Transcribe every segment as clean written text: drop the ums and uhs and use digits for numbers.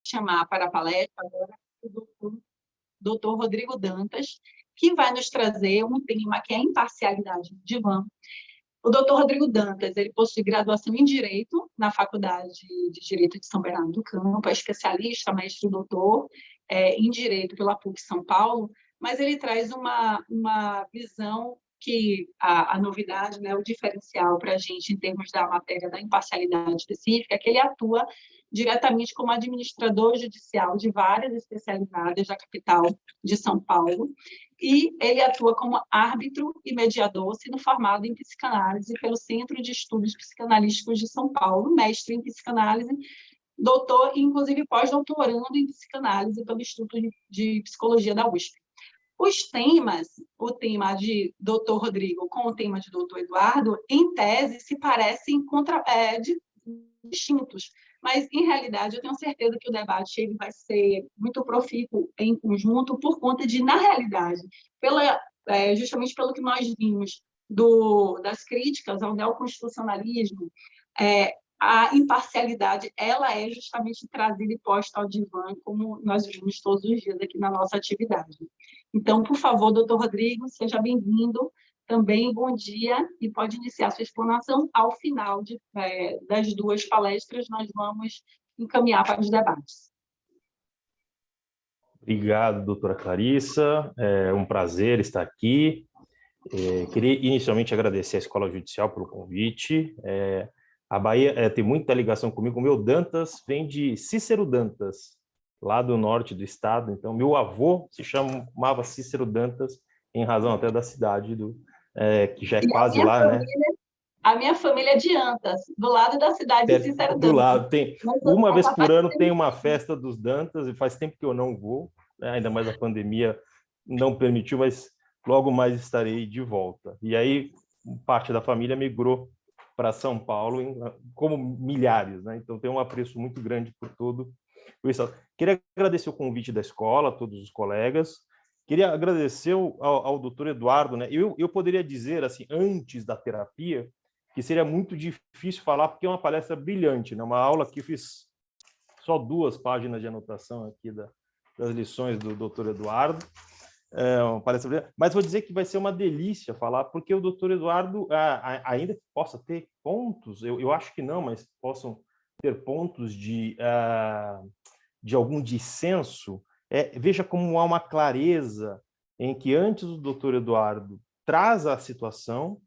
chamar para a palestra agora o doutor Rodrigo Dantas, que vai nos trazer um tema que é a imparcialidade no divã. O doutor Rodrigo Dantas, ele possui graduação em Direito na Faculdade de Direito de São Bernardo do Campo, é especialista, mestre e doutor em Direito pela PUC São Paulo, mas ele traz uma visão que a novidade, né, o diferencial para a gente em termos da matéria da imparcialidade específica, é que ele atua diretamente como administrador judicial de várias especialidades da capital de São Paulo, e ele atua como árbitro e mediador, sendo formado em psicanálise pelo Centro de Estudos Psicanalísticos de São Paulo, mestre em psicanálise, doutor e, inclusive, pós-doutorando em psicanálise pelo Instituto de Psicologia da USP. Os temas, o tema de doutor Rodrigo com o tema de doutor Eduardo, em tese, se parecem distintos, mas, em realidade, eu tenho certeza que o debate ele vai ser muito profícuo em conjunto por conta de, na realidade, justamente pelo que nós vimos das críticas ao neoconstitucionalismo, a imparcialidade ela é justamente trazida e posta ao divã, como nós vimos todos os dias aqui na nossa atividade. Então, por favor, doutor Rodrigo, seja bem-vindo. Também, bom dia, e pode iniciar sua explanação. Ao final das duas palestras, nós vamos encaminhar para os debates. Obrigado, doutora Clarissa. É um prazer estar aqui. Queria inicialmente agradecer à Escola Judicial pelo convite. A Bahia tem muita ligação comigo. O meu Dantas vem de Cícero Dantas, lá do norte do estado. Então, meu avô se chamava Cícero Dantas, em razão até da cidade que já é quase lá, né? A minha família é de Antas, do lado da cidade de Cícero Dantas. Do lado, uma vez por ano tem uma festa dos Dantas, e faz tempo que eu não vou, né? Ainda mais a pandemia não permitiu, mas logo mais estarei de volta. E aí, parte da família migrou para São Paulo, como milhares, né? Então, tem um apreço muito grande por todo o estado. Queria agradecer o convite da escola, a todos os colegas. Queria agradecer ao doutor Eduardo, né? Eu poderia dizer, assim, antes da terapia, que seria muito difícil falar, porque é uma palestra brilhante, né? Uma aula que eu fiz só 2 páginas de anotação aqui das lições do doutor Eduardo. Uma palestra brilhante. Mas vou dizer que vai ser uma delícia falar, porque o doutor Eduardo, ainda que possa ter pontos, eu acho que não, mas possam ter pontos de algum dissenso, veja como há uma clareza em que antes o doutor Eduardo traz a situação,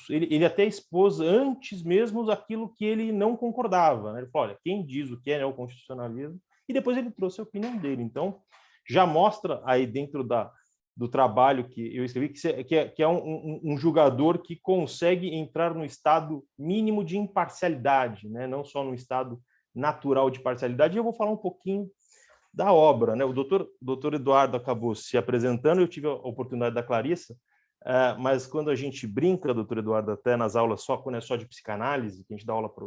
ele até expôs antes mesmo aquilo que ele não concordava, né? Ele falou, olha, quem diz o que é neoconstitucionalismo, e depois ele trouxe a opinião dele. Então, já mostra aí dentro do trabalho que eu escrevi, que é um julgador que consegue entrar no estado mínimo de imparcialidade, né? Não só no estado natural de parcialidade. E eu vou falar um pouquinho da obra, né? O doutor Eduardo acabou se apresentando, eu tive a oportunidade da Clarissa, mas quando a gente brinca, doutor Eduardo, até nas aulas, quando é só de psicanálise, que a gente dá aula para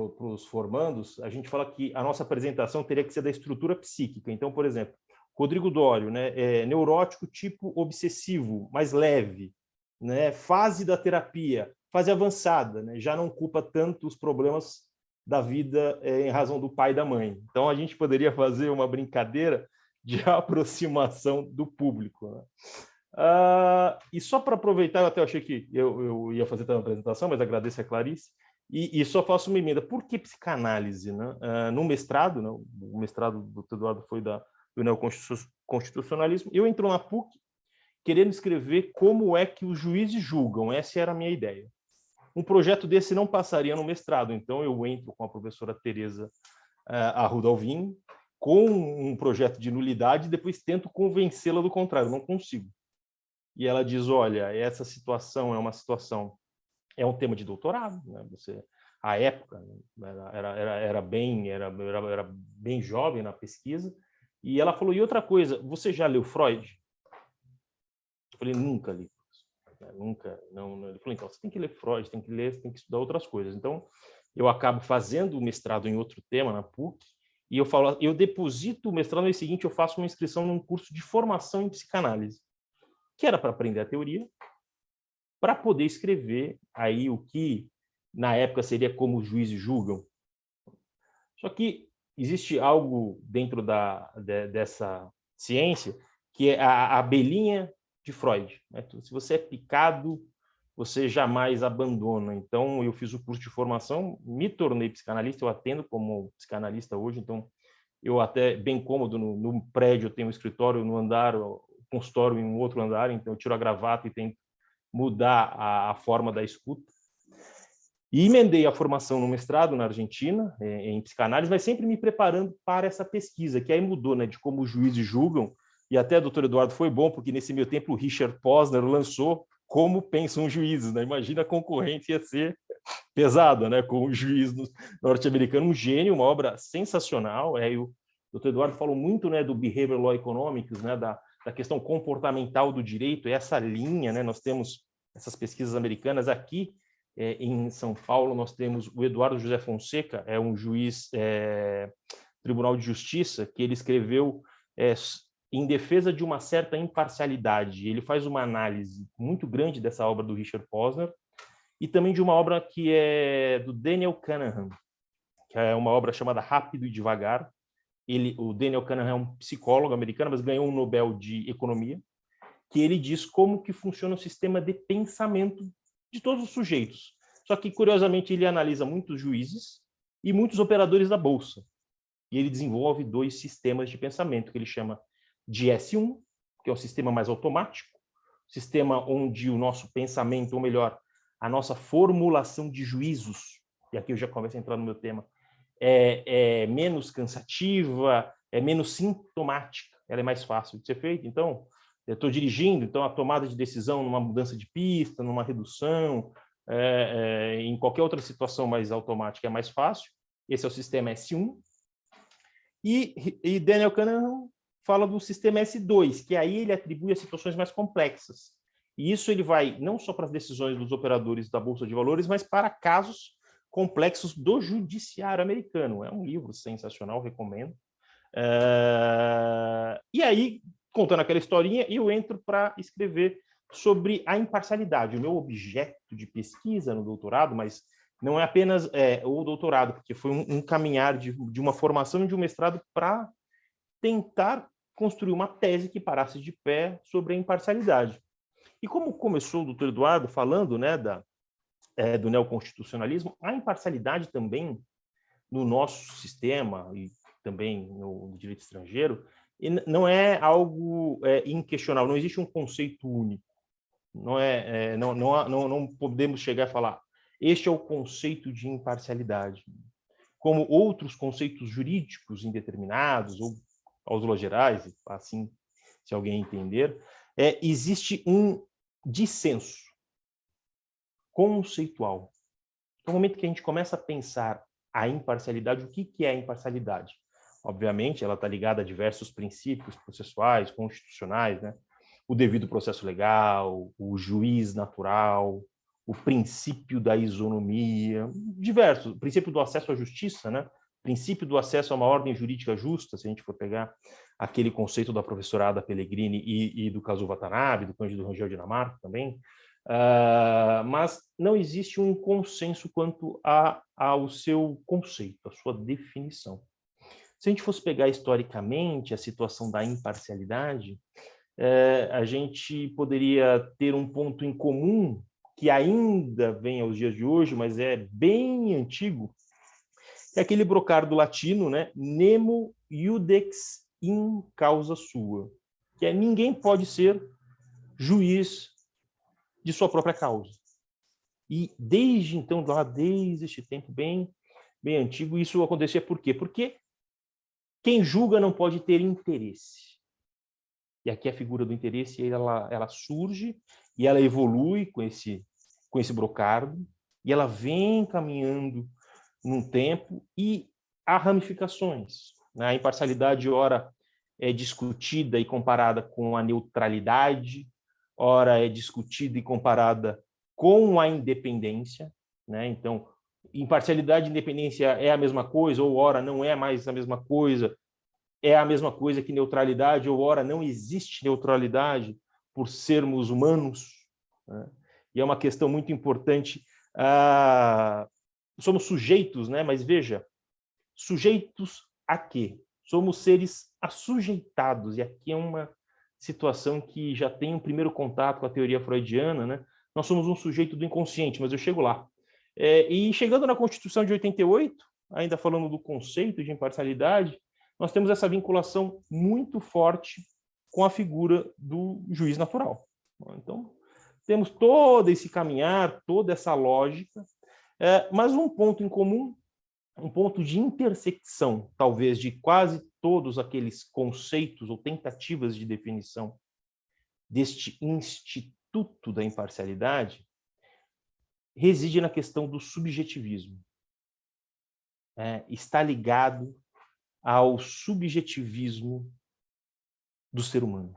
os formandos, a gente fala que a nossa apresentação teria que ser da estrutura psíquica. Então, por exemplo, Rodrigo Dório, né, neurótico tipo obsessivo, mais leve, né, fase da terapia, fase avançada, né, já não culpa tanto os problemas da vida em razão do pai e da mãe. Então, a gente poderia fazer uma brincadeira de aproximação do público, né? E só para aproveitar, eu até achei que eu ia fazer também uma apresentação, mas agradeço a Clarice, e só faço uma emenda. Por que psicanálise, né? No mestrado, né, o mestrado do Eduardo foi do neoconstitucionalismo, eu entro na PUC querendo escrever como é que os juízes julgam. Essa era a minha ideia. Um projeto desse não passaria no mestrado, então eu entro com a professora Tereza Arruda Alvim, com um projeto de nulidade, e depois tento convencê-la do contrário, não consigo. E ela diz, olha, essa situação é um tema de doutorado, né? A época, era bem jovem na pesquisa, e ela falou, e outra coisa, você já leu Freud? Eu falei, nunca li. Nunca, não. Ele falou, então, você tem que ler Freud, tem que estudar outras coisas. Então, eu acabo fazendo o mestrado em outro tema na PUC, e eu deposito o mestrado no mês seguinte, eu faço uma inscrição num curso de formação em psicanálise, que era para aprender a teoria, para poder escrever aí o que, na época, seria como os juízes julgam. Só que existe algo dentro dessa ciência que é a abelhinha de Freud, né? Se você é picado, você jamais abandona. Então, eu fiz o curso de formação, me tornei psicanalista, eu atendo como psicanalista hoje, então eu até bem cômodo no prédio, eu tenho um escritório no andar, um consultório em um outro andar, então eu tiro a gravata e tento mudar a forma da escuta. E emendei a formação no mestrado na Argentina, em psicanálise, mas sempre me preparando para essa pesquisa, que aí mudou, né, de como os juízes julgam, e até, doutor Eduardo, foi bom, porque nesse meio tempo o Richard Posner lançou Como Pensam os Juízes, né? Imagina a concorrência ia ser pesada, né, com o juiz norte-americano, um gênio, uma obra sensacional. E o doutor Eduardo falou muito, né, do Behavioral Law Economics, né, da questão comportamental do direito, essa linha, né, nós temos essas pesquisas americanas aqui, em São Paulo, nós temos o Eduardo José Fonseca, é um juiz Tribunal de Justiça, que ele escreveu em defesa de uma certa imparcialidade. Ele faz uma análise muito grande dessa obra do Richard Posner, e também de uma obra que é do Daniel Kahneman, que é uma obra chamada Rápido e Devagar. O Daniel Kahneman é um psicólogo americano, mas ganhou um Nobel de Economia, que ele diz como que funciona o sistema de pensamento de todos os sujeitos. Só que, curiosamente, ele analisa muitos juízes e muitos operadores da Bolsa. E ele desenvolve 2 sistemas de pensamento, que ele chama de S1, que é o sistema mais automático, sistema onde o nosso pensamento, ou melhor, a nossa formulação de juízos, e aqui eu já começo a entrar no meu tema, é menos cansativa, é menos sintomática, ela é mais fácil de ser feita. Então, eu estou dirigindo, então a tomada de decisão numa mudança de pista, numa redução, em qualquer outra situação mais automática é mais fácil. Esse é o sistema S1. E Daniel Kahneman fala do sistema S2, que aí ele atribui a situações mais complexas. E isso ele vai não só para as decisões dos operadores da Bolsa de Valores, mas para casos complexos do judiciário americano. É um livro sensacional, recomendo. E aí, contando aquela historinha, eu entro para escrever sobre a imparcialidade. O meu objeto de pesquisa no doutorado, mas não é apenas o doutorado, porque foi um caminhar de uma formação e de um mestrado para tentar construir uma tese que parasse de pé sobre a imparcialidade. E como começou o doutor Eduardo falando, né, do neoconstitucionalismo, a imparcialidade também no nosso sistema e também no direito estrangeiro não é algo inquestionável, não existe um conceito único. Não podemos chegar a falar este é o conceito de imparcialidade. Como outros conceitos jurídicos indeterminados ou cláusulas gerais, assim, se alguém entender, existe um dissenso conceitual. No momento que a gente começa a pensar a imparcialidade, o que é a imparcialidade? Obviamente, ela está ligada a diversos princípios processuais, constitucionais, né? O devido processo legal, o juiz natural, o princípio da isonomia, diversos, o princípio do acesso à justiça, né? Princípio do acesso a uma ordem jurídica justa, se a gente for pegar aquele conceito da professora Ada Pellegrini e do Kazuo Watanabe, do Cândido Rangel Dinamarca também, mas não existe um consenso quanto ao seu conceito, à sua definição. Se a gente fosse pegar historicamente a situação da imparcialidade, a gente poderia ter um ponto em comum que ainda vem aos dias de hoje, mas é bem antigo, é aquele brocardo latino, né? Nemo iudex in causa sua, que ninguém pode ser juiz de sua própria causa. E desde então, desde este tempo bem antigo, isso acontecia por quê? Porque quem julga não pode ter interesse. E aqui a figura do interesse ela surge e ela evolui com esse brocardo e ela vem caminhando num tempo e há ramificações. Né? A imparcialidade, ora, é discutida e comparada com a neutralidade, ora é discutida e comparada com a independência. Né? Então, imparcialidade e independência é a mesma coisa, ou ora não é mais a mesma coisa, é a mesma coisa que neutralidade, ou ora não existe neutralidade por sermos humanos. Né? E é uma questão muito importante. Somos sujeitos, né? Mas veja, sujeitos a quê? Somos seres assujeitados, e aqui é uma situação que já tem um primeiro contato com a teoria freudiana, né? Nós somos um sujeito do inconsciente, mas eu chego lá. E chegando na Constituição de 88, ainda falando do conceito de imparcialidade, nós temos essa vinculação muito forte com a figura do juiz natural. Então, temos todo esse caminhar, toda essa lógica, mas um ponto em comum, um ponto de intersecção, talvez, de quase todos aqueles conceitos ou tentativas de definição deste instituto da imparcialidade, reside na questão do subjetivismo. Está ligado ao subjetivismo do ser humano.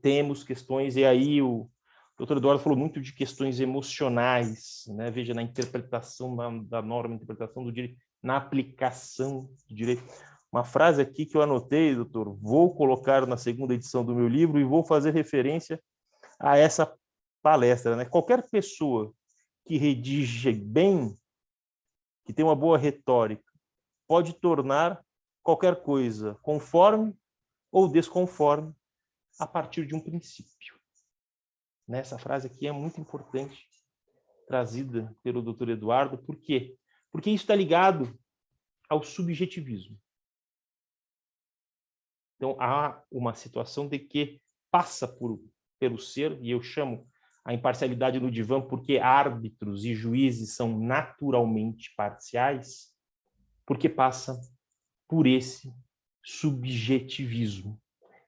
Temos questões, e aí o doutor Eduardo falou muito de questões emocionais, né? Veja, na interpretação da norma, interpretação do direito, na aplicação do direito. Uma frase aqui que eu anotei, doutor, vou colocar na segunda edição do meu livro e vou fazer referência a essa palestra, né? Qualquer pessoa que redige bem, que tem uma boa retórica, pode tornar qualquer coisa conforme ou desconforme a partir de um princípio. Essa frase aqui é muito importante, trazida pelo doutor Eduardo. Por quê? Porque isso está ligado ao subjetivismo. Então, há uma situação de que passa pelo ser, e eu chamo a imparcialidade no divã porque árbitros e juízes são naturalmente parciais, porque passa por esse subjetivismo.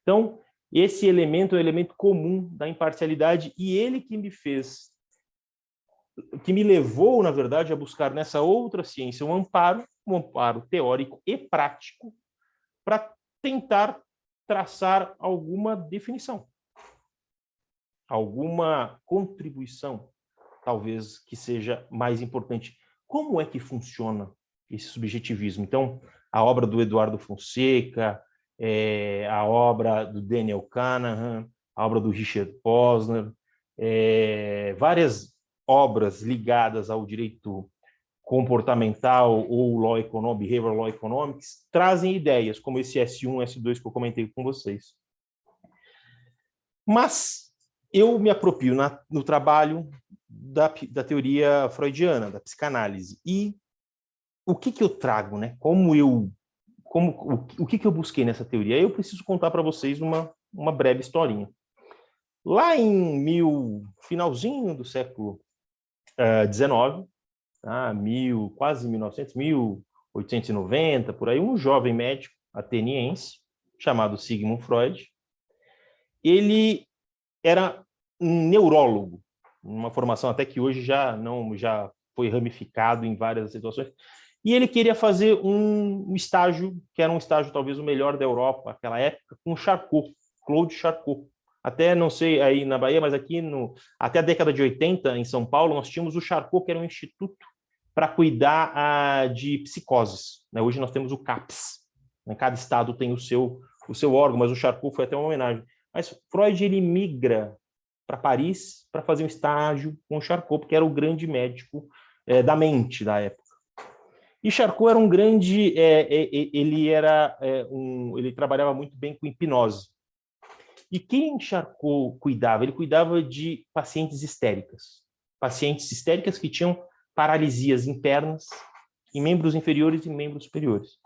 Então, esse elemento é um elemento comum da imparcialidade, e ele que me levou, na verdade, a buscar nessa outra ciência um amparo teórico e prático para tentar traçar alguma definição, alguma contribuição, talvez que seja mais importante. Como é que funciona esse subjetivismo? Então, a obra do Eduardo Fonseca, a obra do Daniel Kahneman, a obra do Richard Posner, várias obras ligadas ao direito comportamental ou law economic, behavioral law economics, trazem ideias como esse S1, S2 que eu comentei com vocês. Mas eu me aproprio no trabalho da teoria freudiana, da psicanálise. E o que eu trago, né? O que eu busquei nessa teoria? Eu preciso contar para vocês uma breve historinha. Lá finalzinho do século XIX, quase 1900, 1890, por aí, um jovem médico ateniense, chamado Sigmund Freud, ele era um neurólogo, uma formação até que hoje já foi ramificado em várias situações, e ele queria fazer um estágio, que era um estágio talvez o melhor da Europa naquela época, com Charcot, Claude Charcot. Até, não sei aí na Bahia, mas aqui até a década de 80, em São Paulo, nós tínhamos o Charcot, que era um instituto para cuidar de psicoses. Hoje nós temos o CAPS. Cada estado tem o seu órgão, mas o Charcot foi até uma homenagem. Mas Freud, ele migra para Paris para fazer um estágio com o Charcot, porque era o grande médico da mente da época. E Charcot era um grande... ele trabalhava muito bem com hipnose. E quem Charcot cuidava? Ele cuidava de pacientes histéricas. Pacientes histéricas que tinham paralisias internas em membros inferiores e membros superiores.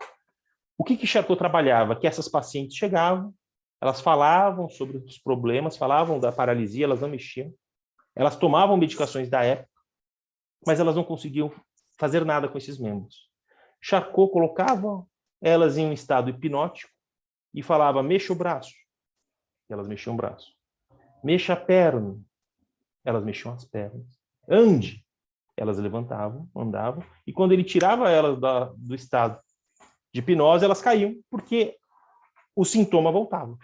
O que Charcot trabalhava? Que essas pacientes chegavam, elas falavam sobre os problemas, falavam da paralisia, elas não mexiam, elas tomavam medicações da época, mas elas não conseguiam fazer nada com esses membros. Charcot colocava elas em um estado hipnótico e falava, mexa o braço. Elas mexiam o braço. Mexa a perna. Elas mexiam as pernas. Ande. Elas levantavam, andavam, e quando ele tirava elas do estado de hipnose, elas caíam, porque o sintoma voltava.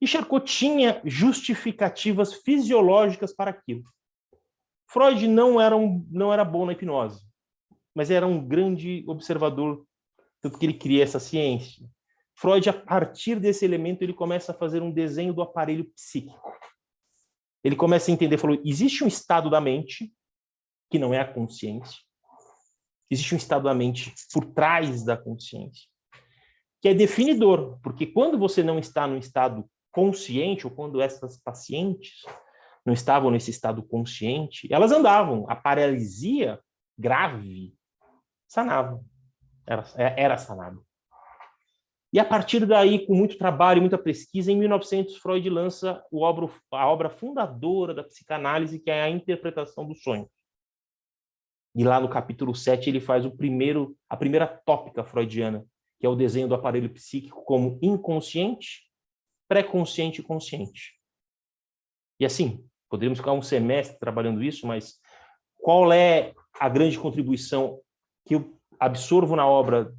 E Charcot tinha justificativas fisiológicas para aquilo. Freud não era bom na hipnose, mas era um grande observador, tanto que ele cria essa ciência. Freud, a partir desse elemento, ele começa a fazer um desenho do aparelho psíquico. Ele começa a entender, falou, existe um estado da mente, que não é a consciência, Existe um estado da mente por trás da consciência, que é definidor, porque quando você não está no estado consciente, ou quando essas pacientes não estavam nesse estado consciente, elas andavam. A paralisia grave sanava, era sanada. E a partir daí, com muito trabalho e muita pesquisa, em 1900, Freud lança a obra fundadora da psicanálise, que é a interpretação do sonho. E lá no capítulo 7, ele faz a primeira tópica freudiana, que é o desenho do aparelho psíquico como inconsciente, pré-consciente e consciente. E assim, poderíamos ficar um semestre trabalhando isso, mas qual é a grande contribuição que eu absorvo na obra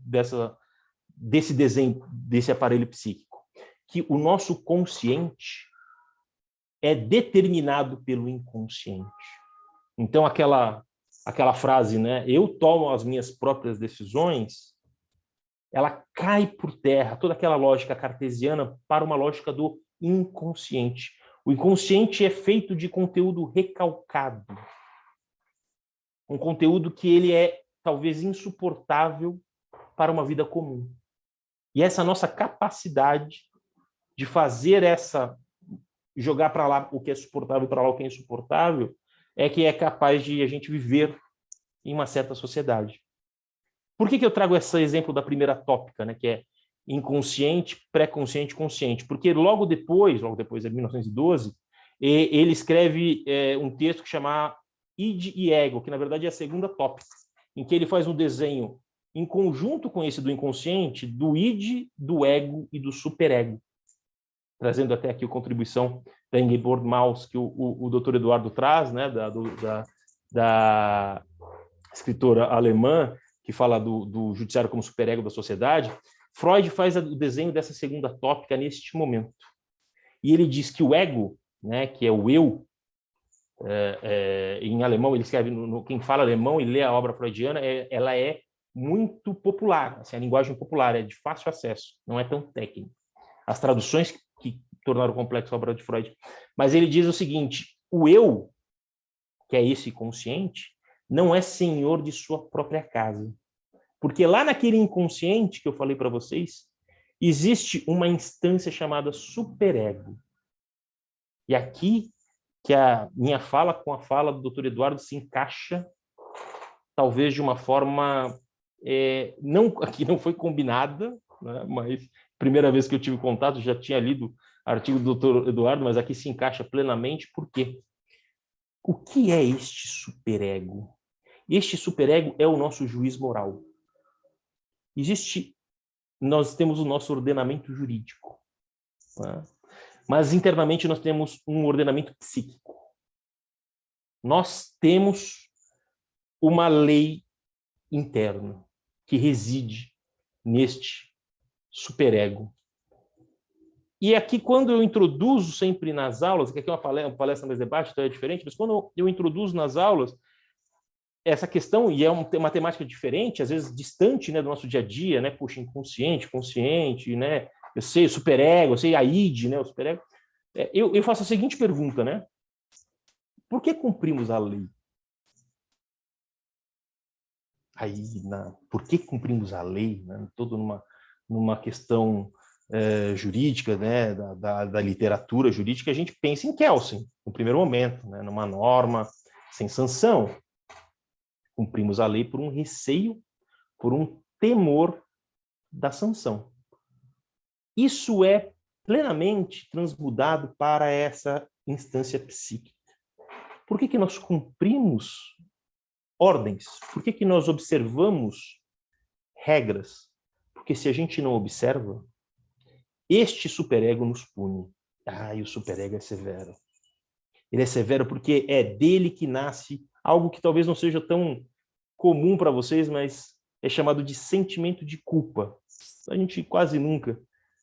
desse desenho, desse aparelho psíquico? Que o nosso consciente é determinado pelo inconsciente. Então, aquela frase, né? Eu tomo as minhas próprias decisões, ela cai por terra, toda aquela lógica cartesiana para uma lógica do inconsciente. O inconsciente é feito de conteúdo recalcado. Um conteúdo que ele é talvez insuportável para uma vida comum. E essa nossa capacidade de fazer jogar para lá o que é suportável, para lá o que é insuportável, é que é capaz de a gente viver em uma certa sociedade. Por que eu trago esse exemplo da primeira tópica, né, que é inconsciente, pré-consciente, consciente? Porque logo depois, em 1912, ele escreve um texto que chama Id e Ego, que na verdade é a segunda tópica, em que ele faz um desenho em conjunto com esse do inconsciente, do id, do ego e do superego, trazendo até aqui a contribuição da Ingeborg Maus, que o Dr. Eduardo traz, né, da escritora alemã, que fala do judiciário como superego da sociedade. Freud faz o desenho dessa segunda tópica neste momento. E ele diz que o ego, né, que é o eu, em alemão, ele escreve, quem fala alemão e lê a obra freudiana, ela é muito popular, assim, a linguagem popular, é de fácil acesso, não é tão técnica. As traduções que tornaram complexo a obra de Freud. Mas ele diz o seguinte: o eu, que é esse consciente, não é senhor de sua própria casa. Porque lá naquele inconsciente que eu falei para vocês, existe uma instância chamada superego. E aqui que a minha fala com a fala do Dr. Eduardo se encaixa, talvez de uma forma que não foi combinada, né? Mas primeira vez que eu tive contato, já tinha lido artigo do Dr. Eduardo, mas aqui se encaixa plenamente. Por quê? O que é este superego? Este superego é o nosso juiz moral. Nós temos o nosso ordenamento jurídico, né? Mas internamente nós temos um ordenamento psíquico. Nós temos uma lei interna que reside neste superego. E aqui, quando eu introduzo sempre nas aulas, que aqui é uma palestra mais debate, então é diferente, mas quando eu introduzo nas aulas essa questão, e é uma temática diferente, às vezes distante, né, do nosso dia a dia, né? Puxa, inconsciente, consciente, né? Eu sei o superego, eu sei a id, né? O superego. Eu faço a seguinte pergunta, né? Por que cumprimos a lei? Por que cumprimos a lei? Né? Todo numa questão jurídica, né? Da literatura jurídica, a gente pensa em Kelsen, no primeiro momento, né? Numa norma sem sanção. Cumprimos a lei por um receio, por um temor da sanção. Isso é plenamente transmudado para essa instância psíquica. Por que nós cumprimos ordens? Por que nós observamos regras? Porque se a gente não observa, este superego nos pune. E o superego é severo. Ele é severo porque é dele que nasce algo que talvez não seja tão comum para vocês, mas é chamado de sentimento de culpa. A gente quase nunca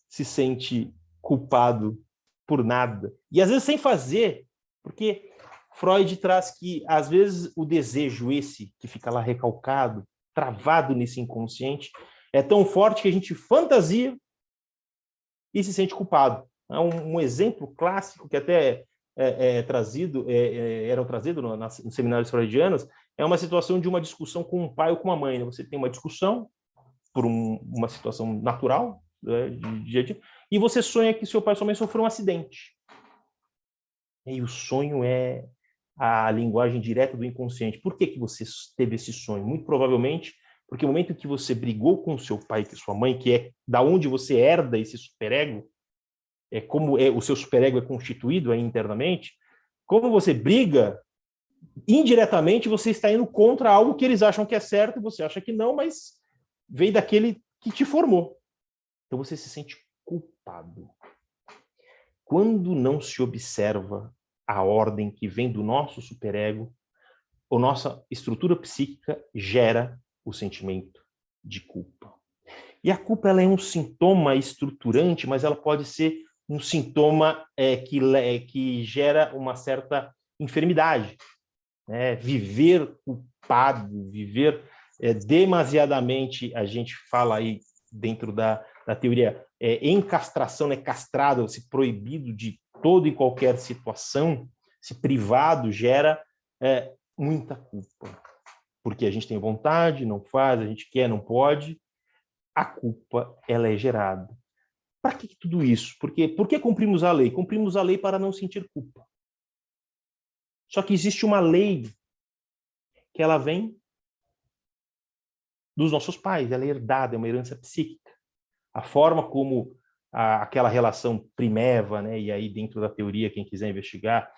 se sente culpado por nada. E às vezes sem fazer, porque Freud traz que, às vezes, o desejo esse, que fica lá recalcado, travado nesse inconsciente, é tão forte que a gente fantasia e se sente culpado. Um exemplo clássico que até eram trazidos nos seminários freudianos é uma situação de uma discussão com um pai ou com uma mãe. Né? Você tem uma discussão por uma situação natural, né, de dia a dia, e você sonha que seu pai ou sua mãe sofreu um acidente. E o sonho é a linguagem direta do inconsciente. Por que você teve esse sonho? Muito provavelmente porque no momento que você brigou com seu pai e sua mãe, que é da onde você herda esse superego, como o seu superego é constituído internamente, como você briga, indiretamente você está indo contra algo que eles acham que é certo e você acha que não, mas veio daquele que te formou. Então você se sente culpado. Quando não se observa a ordem que vem do nosso superego, a nossa estrutura psíquica gera o sentimento de culpa. E a culpa ela é um sintoma estruturante, mas ela pode ser um sintoma que gera uma certa enfermidade. Viver culpado, viver demasiadamente, a gente fala aí dentro da teoria, encastração, castrado, se proibido de toda e qualquer situação, se privado, gera muita culpa. Porque a gente tem vontade, não faz, a gente quer, não pode. A culpa, ela é gerada. Para que tudo isso? Por que cumprimos a lei? Cumprimos a lei para não sentir culpa. Só que existe uma lei que ela vem dos nossos pais, ela é herdada, é uma herança psíquica. A forma como aquela relação primeva, né, e aí dentro da teoria, quem quiser investigar,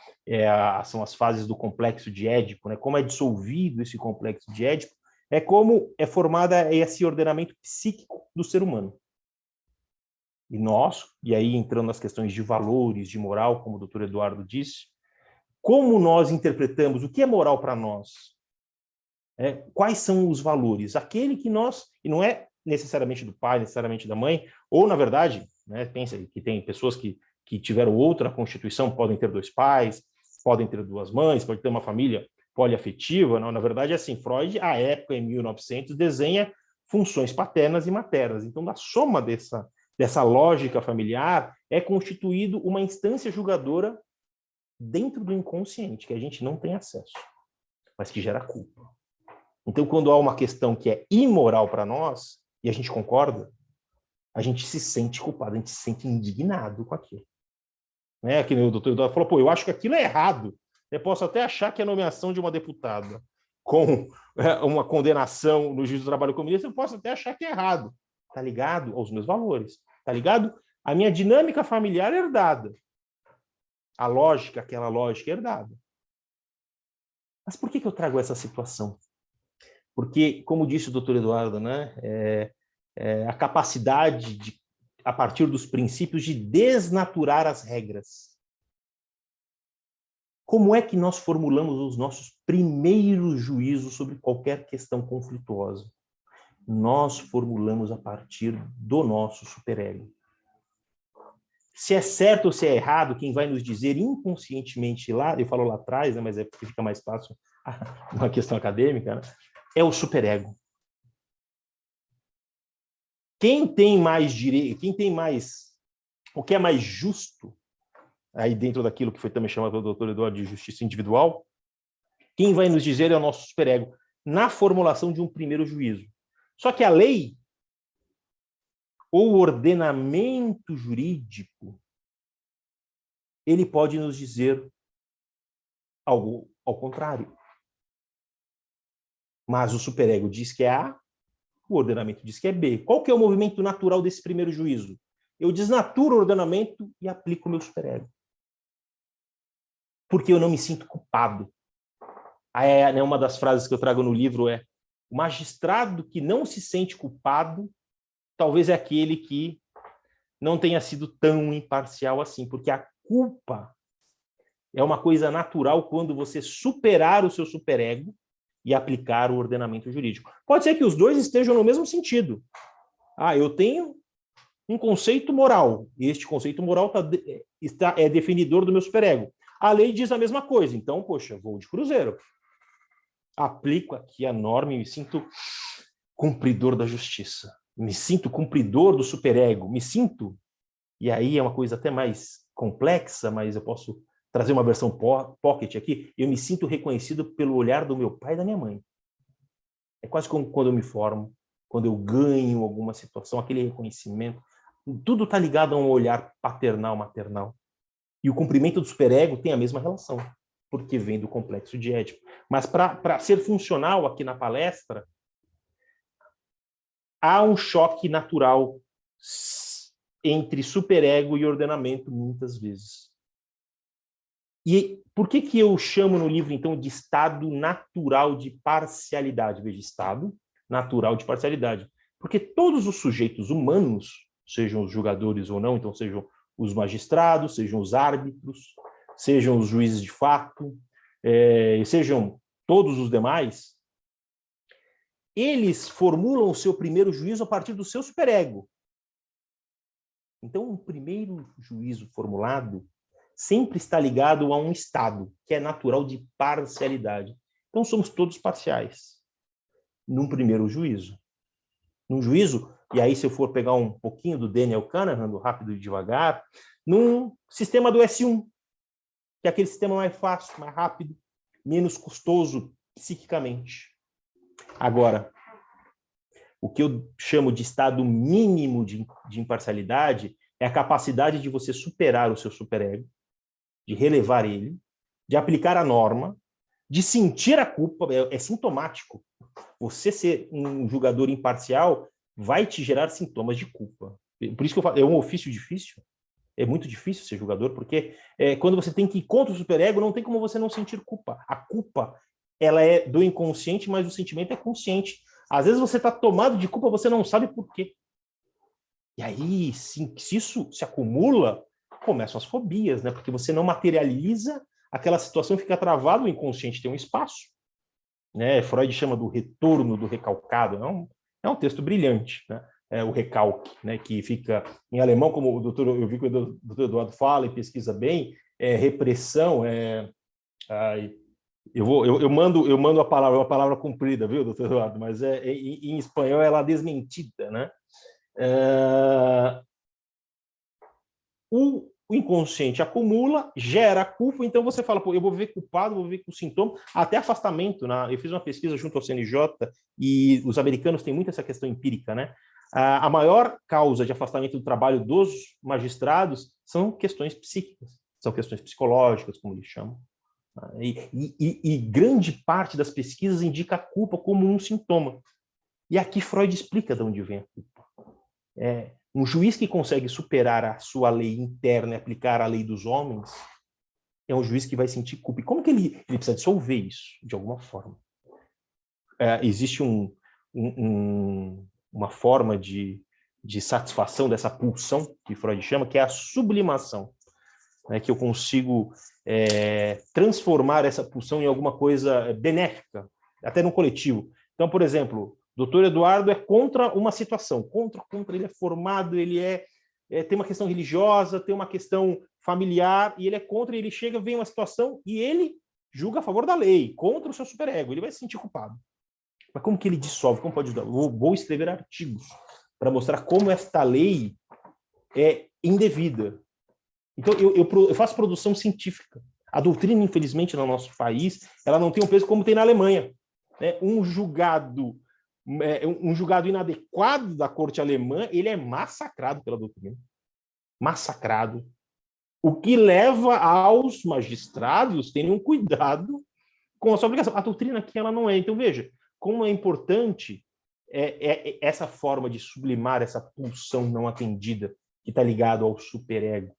são as fases do complexo de Édipo, né, como é dissolvido esse complexo de Édipo, é como é formada esse ordenamento psíquico do ser humano. E nós, e aí entrando nas questões de valores, de moral, como o doutor Eduardo disse, como nós interpretamos o que é moral para nós? Quais são os valores? Aquele que nós, e não é necessariamente do pai, necessariamente da mãe, ou na verdade, né, pensa que tem pessoas que tiveram outra constituição, podem ter 2 pais, podem ter 2 mães, pode ter uma família poliafetiva, não, na verdade é assim, Freud, à época, em 1900, desenha funções paternas e maternas, então da soma dessa lógica familiar é constituído uma instância julgadora dentro do inconsciente, que a gente não tem acesso, mas que gera culpa. Então, quando há uma questão que é imoral para nós, e a gente concorda, a gente se sente culpado, a gente se sente indignado com aquilo. Que o doutor Eduardo falou, eu acho que aquilo é errado. Eu posso até achar que a nomeação de uma deputada com uma condenação no juízo do trabalho comunista, eu posso até achar que é errado. Está ligado aos meus valores. Está ligado à minha dinâmica familiar herdada. A lógica, aquela lógica herdada. Mas por que eu trago essa situação? Porque, como disse o doutor Eduardo, né, a capacidade de, a partir dos princípios, de desnaturar as regras. Como é que nós formulamos os nossos primeiros juízos sobre qualquer questão conflituosa? Nós formulamos a partir do nosso superego. Se é certo ou se é errado, quem vai nos dizer inconscientemente lá, eu falo lá atrás, né, mas é porque fica mais fácil uma questão acadêmica, né, é o superego. Quem tem mais direito, o que é mais justo, aí dentro daquilo que foi também chamado pelo doutor Eduardo de justiça individual, quem vai nos dizer é o nosso superego, na formulação de um primeiro juízo. Só que a lei, ou o ordenamento jurídico, ele pode nos dizer algo ao contrário. Mas o superego diz que é A, o ordenamento diz que é B. Qual que é o movimento natural desse primeiro juízo? Eu desnaturo o ordenamento e aplico o meu superego. Porque eu não me sinto culpado. Uma das frases que eu trago no livro é: o magistrado que não se sente culpado, talvez é aquele que não tenha sido tão imparcial assim, porque a culpa é uma coisa natural quando você superar o seu superego e aplicar o ordenamento jurídico. Pode ser que os dois estejam no mesmo sentido. Eu tenho um conceito moral, e este conceito moral é definidor do meu superego. A lei diz a mesma coisa, então, poxa, vou de cruzeiro. Aplico aqui a norma e me sinto cumpridor da justiça. Me sinto cumpridor do superego. E aí é uma coisa até mais complexa, mas eu posso trazer uma versão pocket aqui, eu me sinto reconhecido pelo olhar do meu pai e da minha mãe. É quase como quando eu me formo, quando eu ganho alguma situação, aquele reconhecimento. Tudo está ligado a um olhar paternal, maternal. E o cumprimento do superego tem a mesma relação, porque vem do complexo de Édipo. Mas para ser funcional aqui na palestra, há um choque natural entre superego e ordenamento, muitas vezes. E por que eu chamo no livro, então, de estado natural de parcialidade? Veja, estado natural de parcialidade. Porque todos os sujeitos humanos, sejam os julgadores ou não, então sejam os magistrados, sejam os árbitros, sejam os juízes de fato, sejam todos os demais, eles formulam o seu primeiro juízo a partir do seu superego. Então, o primeiro juízo formulado sempre está ligado a um estado, que é natural de parcialidade. Então, somos todos parciais num primeiro juízo. Num juízo, e aí se eu for pegar um pouquinho do Daniel Kahneman, do Rápido e Devagar, num sistema do S1, que é aquele sistema mais fácil, mais rápido, menos custoso psiquicamente. Agora, o que eu chamo de estado mínimo de imparcialidade é a capacidade de você superar o seu superego, de relevar ele, de aplicar a norma, de sentir a culpa, é sintomático. Você ser um julgador imparcial vai te gerar sintomas de culpa. Por isso que eu falo, é um ofício difícil, é muito difícil ser julgador, porque quando você tem que ir contra o superego, não tem como você não sentir culpa. A culpa, ela é do inconsciente, mas o sentimento é consciente. Às vezes você está tomado de culpa, você não sabe por quê. E aí, se isso se acumula, começam as fobias, né? Porque você não materializa, aquela situação fica travada, o inconsciente tem um espaço. Né? Freud chama do retorno do recalcado. É um texto brilhante, né? O recalque, né? Que fica em alemão, como eu vi que o doutor Eduardo fala e pesquisa bem, repressão, eu mando a palavra, uma palavra comprida, viu, doutor Eduardo? Mas em espanhol ela é desmentida, né? O inconsciente acumula, gera culpa, então você fala, pô, eu vou viver culpado, vou viver com sintoma, até afastamento, né? Eu fiz uma pesquisa junto ao CNJ e os americanos têm muito essa questão empírica, né? A maior causa de afastamento do trabalho dos magistrados são questões psíquicas, são questões psicológicas, como eles chamam. E grande parte das pesquisas indica a culpa como um sintoma. E aqui Freud explica de onde vem a culpa. Um juiz que consegue superar a sua lei interna e aplicar a lei dos homens é um juiz que vai sentir culpa. E como que ele precisa dissolver isso, de alguma forma? Existe uma forma de satisfação dessa pulsão, que Freud chama, que é a sublimação. Né, que eu consigo transformar essa pulsão em alguma coisa benéfica, até no coletivo. Então, por exemplo, o doutor Eduardo é contra uma situação, contra, ele é formado, ele tem uma questão religiosa, tem uma questão familiar, e ele é contra, ele chega, vem uma situação, e ele julga a favor da lei, contra o seu superego, ele vai se sentir culpado. Mas como que ele dissolve? Como pode ajudar? Vou escrever artigos para mostrar como esta lei é indevida. Então, eu faço produção científica. A doutrina, infelizmente, no nosso país, ela não tem um peso como tem na Alemanha. Né? Um julgado inadequado da corte alemã, ele é massacrado pela doutrina. Massacrado. O que leva aos magistrados terem um cuidado com a sua obrigação. A doutrina aqui, ela não é. Então, veja, como é importante essa forma de sublimar essa pulsão não atendida que está ligado ao superego.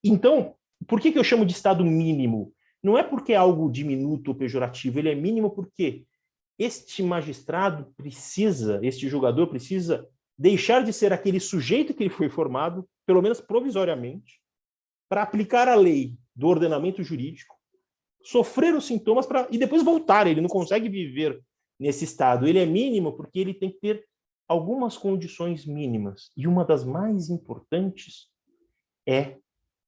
Então, por que eu chamo de estado mínimo? Não é porque é algo diminuto ou pejorativo, ele é mínimo porque este magistrado precisa, este julgador precisa deixar de ser aquele sujeito que ele foi formado, pelo menos provisoriamente, para aplicar a lei do ordenamento jurídico, sofrer os sintomas e depois voltar. Ele não consegue viver nesse estado. Ele é mínimo porque ele tem que ter algumas condições mínimas. E uma das mais importantes é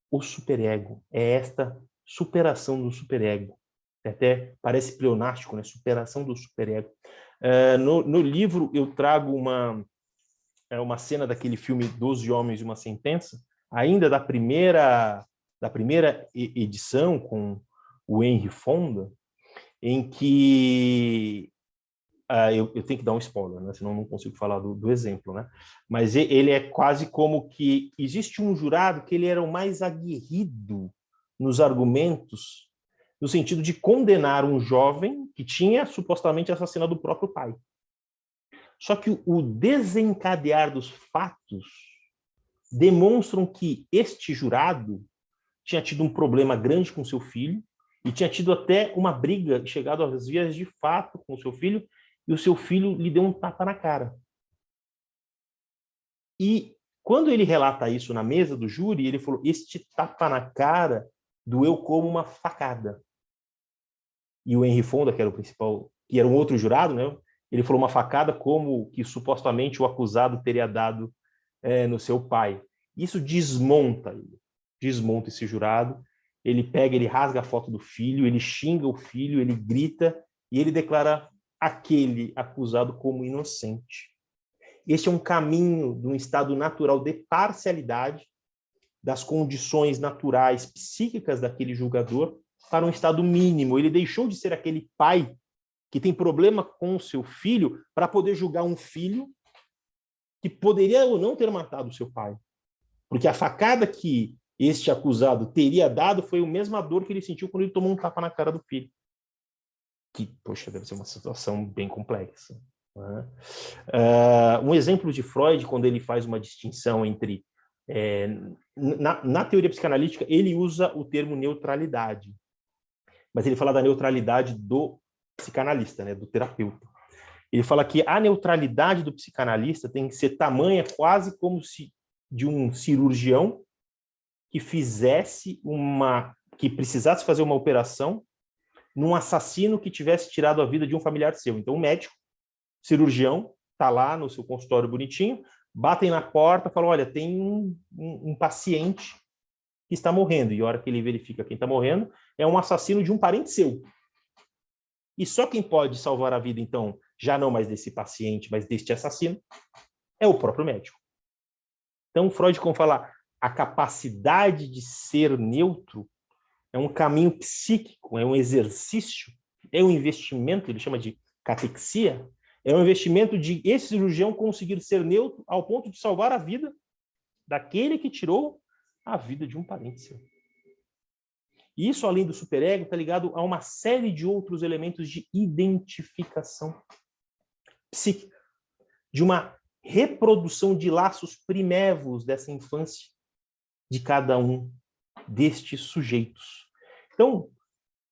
o superego, é esta superação do superego. Até parece pleonástico, né? Superação do superego. No livro, eu trago uma cena daquele filme 12 Homens e uma Sentença, ainda da primeira da primeira edição com o Henry Fonda, em que eu tenho que dar um spoiler, né? Senão não consigo falar do exemplo, né? Mas ele é quase como que existe um jurado que ele era o mais aguerrido nos argumentos, no sentido de condenar um jovem que tinha supostamente assassinado o próprio pai. Só que o desencadear dos fatos demonstram que este jurado tinha tido um problema grande com seu filho e tinha tido até uma briga, chegado às vias de fato com o seu filho, e o seu filho lhe deu um tapa na cara. E quando ele relata isso na mesa do júri, ele falou: este tapa na cara doeu como uma facada. E o Henry Fonda, que era o principal, que era um outro jurado, né? Ele falou uma facada como que supostamente o acusado teria dado no seu pai. Isso desmonta ele, desmonta esse jurado. Ele pega, ele rasga a foto do filho, ele xinga o filho, ele grita e ele declara aquele acusado como inocente. Este é um caminho de um estado natural de parcialidade das condições naturais psíquicas daquele julgador para um estado mínimo. Ele deixou de ser aquele pai que tem problema com o seu filho para poder julgar um filho que poderia ou não ter matado o seu pai. Porque a facada que este acusado teria dado foi a mesma dor que ele sentiu quando ele tomou um tapa na cara do filho. Que, poxa, deve ser uma situação bem complexa. Né? Um exemplo de Freud, quando ele faz uma distinção entre... na teoria psicanalítica, ele usa o termo neutralidade. Mas ele fala da neutralidade do psicanalista, né, do terapeuta. Ele fala que a neutralidade do psicanalista tem que ser tamanha quase como se de um cirurgião que que precisasse fazer uma operação num assassino que tivesse tirado a vida de um familiar seu. Então, o médico, cirurgião, está lá no seu consultório bonitinho, batem na porta, falam: olha, tem um paciente que está morrendo. E a hora que ele verifica quem está morrendo, é um assassino de um parente seu. E só quem pode salvar a vida, então, já não mais desse paciente, mas deste assassino, é o próprio médico. Então, Freud, como fala, a capacidade de ser neutro é um caminho psíquico, é um exercício, é um investimento, ele chama de catexia, é um investimento de esse cirurgião conseguir ser neutro ao ponto de salvar a vida daquele que tirou a vida de um parente seu. E isso, além do superego, está ligado a uma série de outros elementos de identificação psíquica, de uma reprodução de laços primevos dessa infância de cada um destes sujeitos. Então,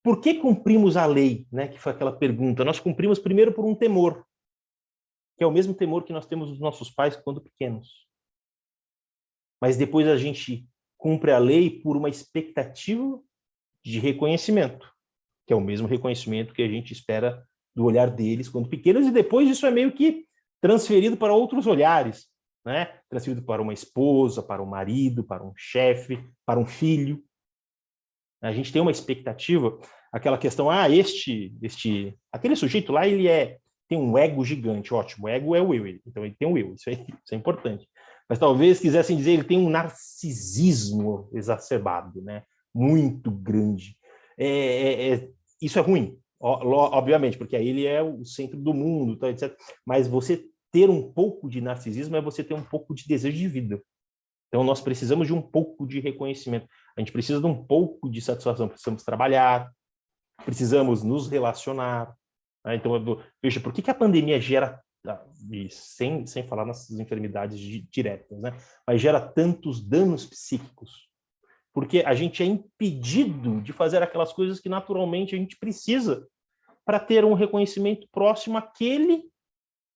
por que cumprimos a lei? Né, que foi aquela pergunta. Nós cumprimos primeiro por um temor, que é o mesmo temor que nós temos dos nossos pais quando pequenos. Mas depois a gente cumpre a lei por uma expectativa de reconhecimento, que é o mesmo reconhecimento que a gente espera do olhar deles quando pequenos, e depois isso é meio que transferido para outros olhares, né? Transferido para uma esposa, para um marido, para um chefe, para um filho. A gente tem uma expectativa, aquela questão, aquele sujeito lá, tem um ego gigante, ótimo, o ego é o eu, então ele tem um eu, isso é importante. Mas talvez quisessem dizer, ele tem um narcisismo exacerbado, né? Muito grande. Isso é ruim, obviamente, porque aí ele é o centro do mundo, tá, etc. Mas você ter um pouco de narcisismo é você ter um pouco de desejo de vida. Então, nós precisamos de um pouco de reconhecimento. A gente precisa de um pouco de satisfação. Precisamos trabalhar, precisamos nos relacionar. Né? Então, veja, por que a pandemia gera, sem falar nas enfermidades diretas, né? Mas gera tantos danos psíquicos? Porque a gente é impedido de fazer aquelas coisas que naturalmente a gente precisa para ter um reconhecimento próximo àquele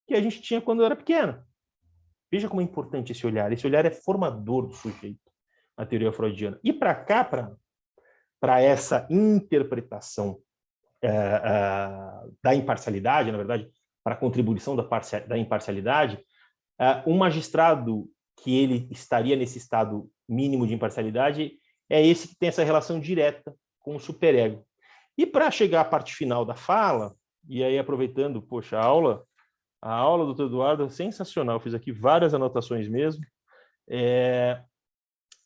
que a gente tinha quando era pequeno. Veja como é importante esse olhar. Esse olhar é formador do sujeito, na teoria freudiana. E para cá, para essa interpretação da imparcialidade, na verdade, para a contribuição da imparcialidade, um magistrado que ele estaria nesse estado mínimo de imparcialidade é esse que tem essa relação direta com o superego. E para chegar à parte final da fala, e aí aproveitando, poxa, a aula do Dr. Eduardo é sensacional, eu fiz aqui várias anotações mesmo.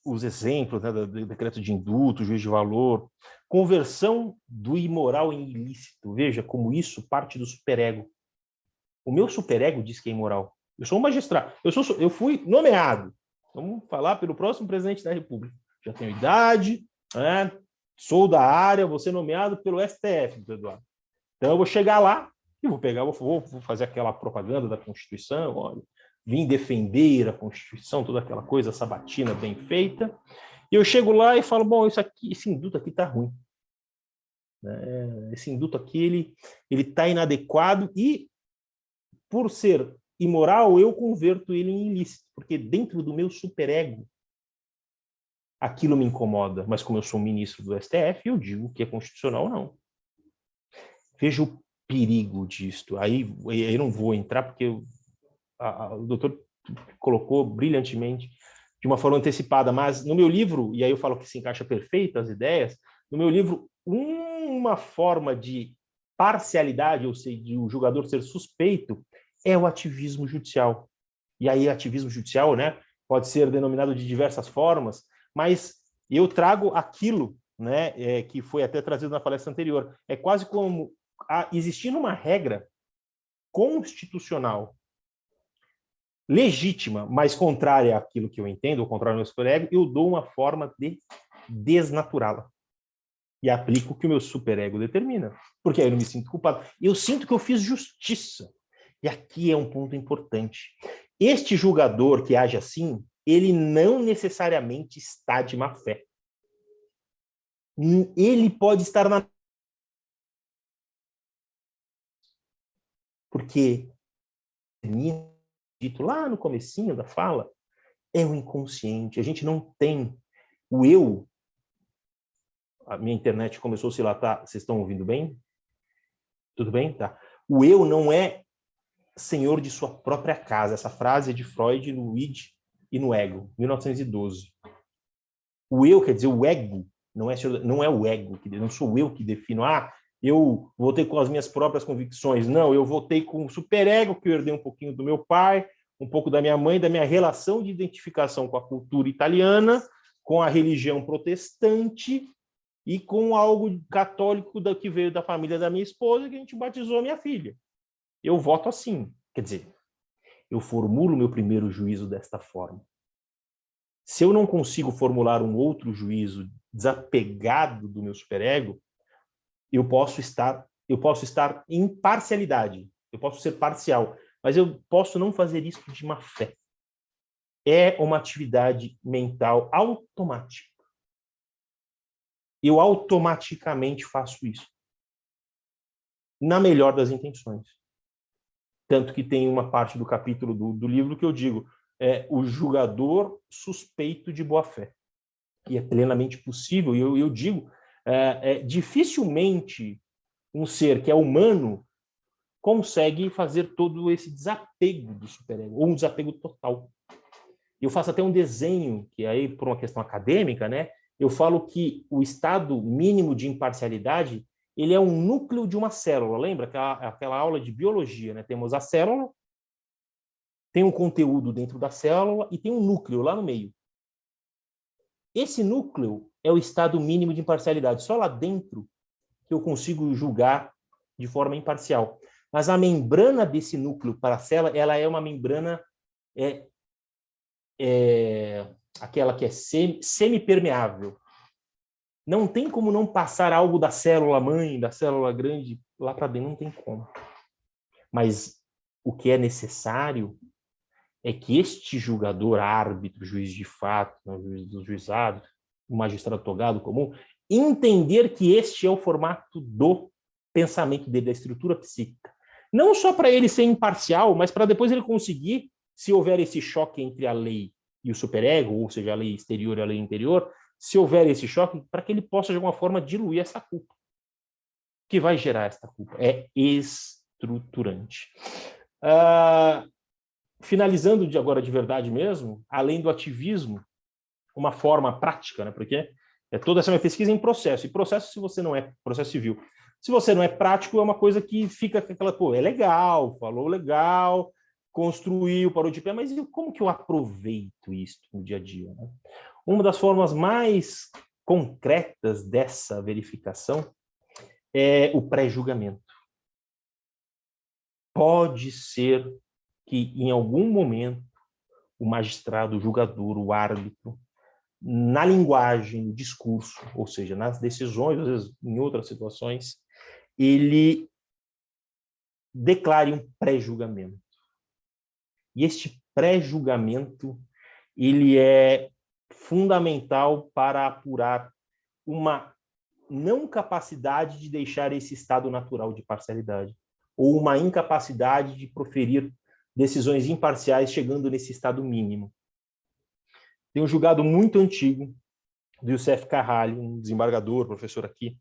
os exemplos, né, do decreto de indulto, juiz de valor, conversão do imoral em ilícito. Veja como isso parte do superego. O meu superego diz que é imoral. Eu sou um magistrado. Eu fui nomeado. Vamos falar pelo próximo presidente da República. Já tenho idade, né? Sou da área, vou ser nomeado pelo STF, Eduardo. Então eu vou chegar lá e vou fazer aquela propaganda da Constituição, olha, vim defender a Constituição, toda aquela coisa sabatina bem feita. E eu chego lá e falo, bom, esse indulto aqui está ruim. Esse indulto aqui, ele está inadequado e, por ser imoral, eu converto ele em ilícito, porque dentro do meu superego, aquilo me incomoda. Mas como eu sou ministro do STF, eu digo que é constitucional ou não. Veja o perigo disto. Aí eu não vou entrar, porque o doutor colocou brilhantemente, de uma forma antecipada, mas no meu livro, e aí eu falo que se encaixa perfeito as ideias, no meu livro, uma forma de parcialidade, ou seja, de o julgador ser suspeito, é o ativismo judicial. E aí ativismo judicial, né, pode ser denominado de diversas formas, mas eu trago aquilo, né, que foi até trazido na palestra anterior. É quase como existindo uma regra constitucional legítima, mas contrária àquilo que eu entendo, ou contrário ao meu superego, eu dou uma forma de desnaturá-la. E aplico o que o meu superego determina. Porque aí eu não me sinto culpado. Eu sinto que eu fiz justiça. E aqui é um ponto importante. Este julgador que age assim, ele não necessariamente está de má fé. Ele pode estar na... Porque, dito lá no comecinho da fala, é o inconsciente. A gente não tem o eu. A minha internet começou a oscilar, tá? Vocês estão ouvindo bem? Tudo bem? Tá. O eu não é senhor de sua própria casa. Essa frase é de Freud no id e no ego, 1912. O eu, quer dizer, o ego, não é o ego, não sou eu que defino, eu votei com as minhas próprias convicções. Não, eu votei com o superego, que eu herdei um pouquinho do meu pai, um pouco da minha mãe, da minha relação de identificação com a cultura italiana, com a religião protestante e com algo católico que veio da família da minha esposa, que a gente batizou a minha filha. Eu voto assim. Quer dizer, eu formulo meu primeiro juízo desta forma. Se eu não consigo formular um outro juízo desapegado do meu superego, eu posso estar em parcialidade, eu posso ser parcial, mas eu posso não fazer isso de má fé. É uma atividade mental automática. Eu automaticamente faço isso. Na melhor das intenções. Tanto que tem uma parte do capítulo do livro que eu digo, o julgador suspeito de boa-fé. E é plenamente possível, e eu digo, dificilmente um ser que é humano consegue fazer todo esse desapego do superego, ou um desapego total. Eu faço até um desenho, que aí, por uma questão acadêmica, né, eu falo que o estado mínimo de imparcialidade ele é um núcleo de uma célula. Lembra aquela aula de biologia, né? Temos a célula, tem um conteúdo dentro da célula e tem um núcleo lá no meio. Esse núcleo é o estado mínimo de imparcialidade. Só lá dentro que eu consigo julgar de forma imparcial. Mas a membrana desse núcleo para a célula, ela é uma membrana aquela que é semipermeável. Não tem como não passar algo da célula mãe, da célula grande, lá para dentro, não tem como. Mas o que é necessário é que este julgador, árbitro, juiz de fato, juiz do juizado, o magistrado togado comum, entender que este é o formato do pensamento dele, da estrutura psíquica. Não só para ele ser imparcial, mas para depois ele conseguir, se houver esse choque entre a lei e o superego, ou seja, a lei exterior e a lei interior, se houver esse choque, para que ele possa, de alguma forma, diluir essa culpa. O que vai gerar essa culpa? É estruturante. Finalizando agora de verdade mesmo, além do ativismo, uma forma prática, né? Porque toda essa minha pesquisa é em processo. E processo, se você não é processo civil, se você não é prático, é uma coisa que fica aquela, é legal, falou legal, construiu, parou de pé, mas como que eu aproveito isso no dia a dia, né? Uma das formas mais concretas dessa verificação é o pré-julgamento. Pode ser que, em algum momento, o magistrado, o julgador, o árbitro, na linguagem, no discurso, ou seja, nas decisões, às vezes em outras situações, ele declare um pré-julgamento. E este pré-julgamento, ele é fundamental para apurar uma não capacidade de deixar esse estado natural de parcialidade, ou uma incapacidade de proferir decisões imparciais chegando nesse estado mínimo. Tem um julgado muito antigo do Youssef Carrali, um desembargador, professor aqui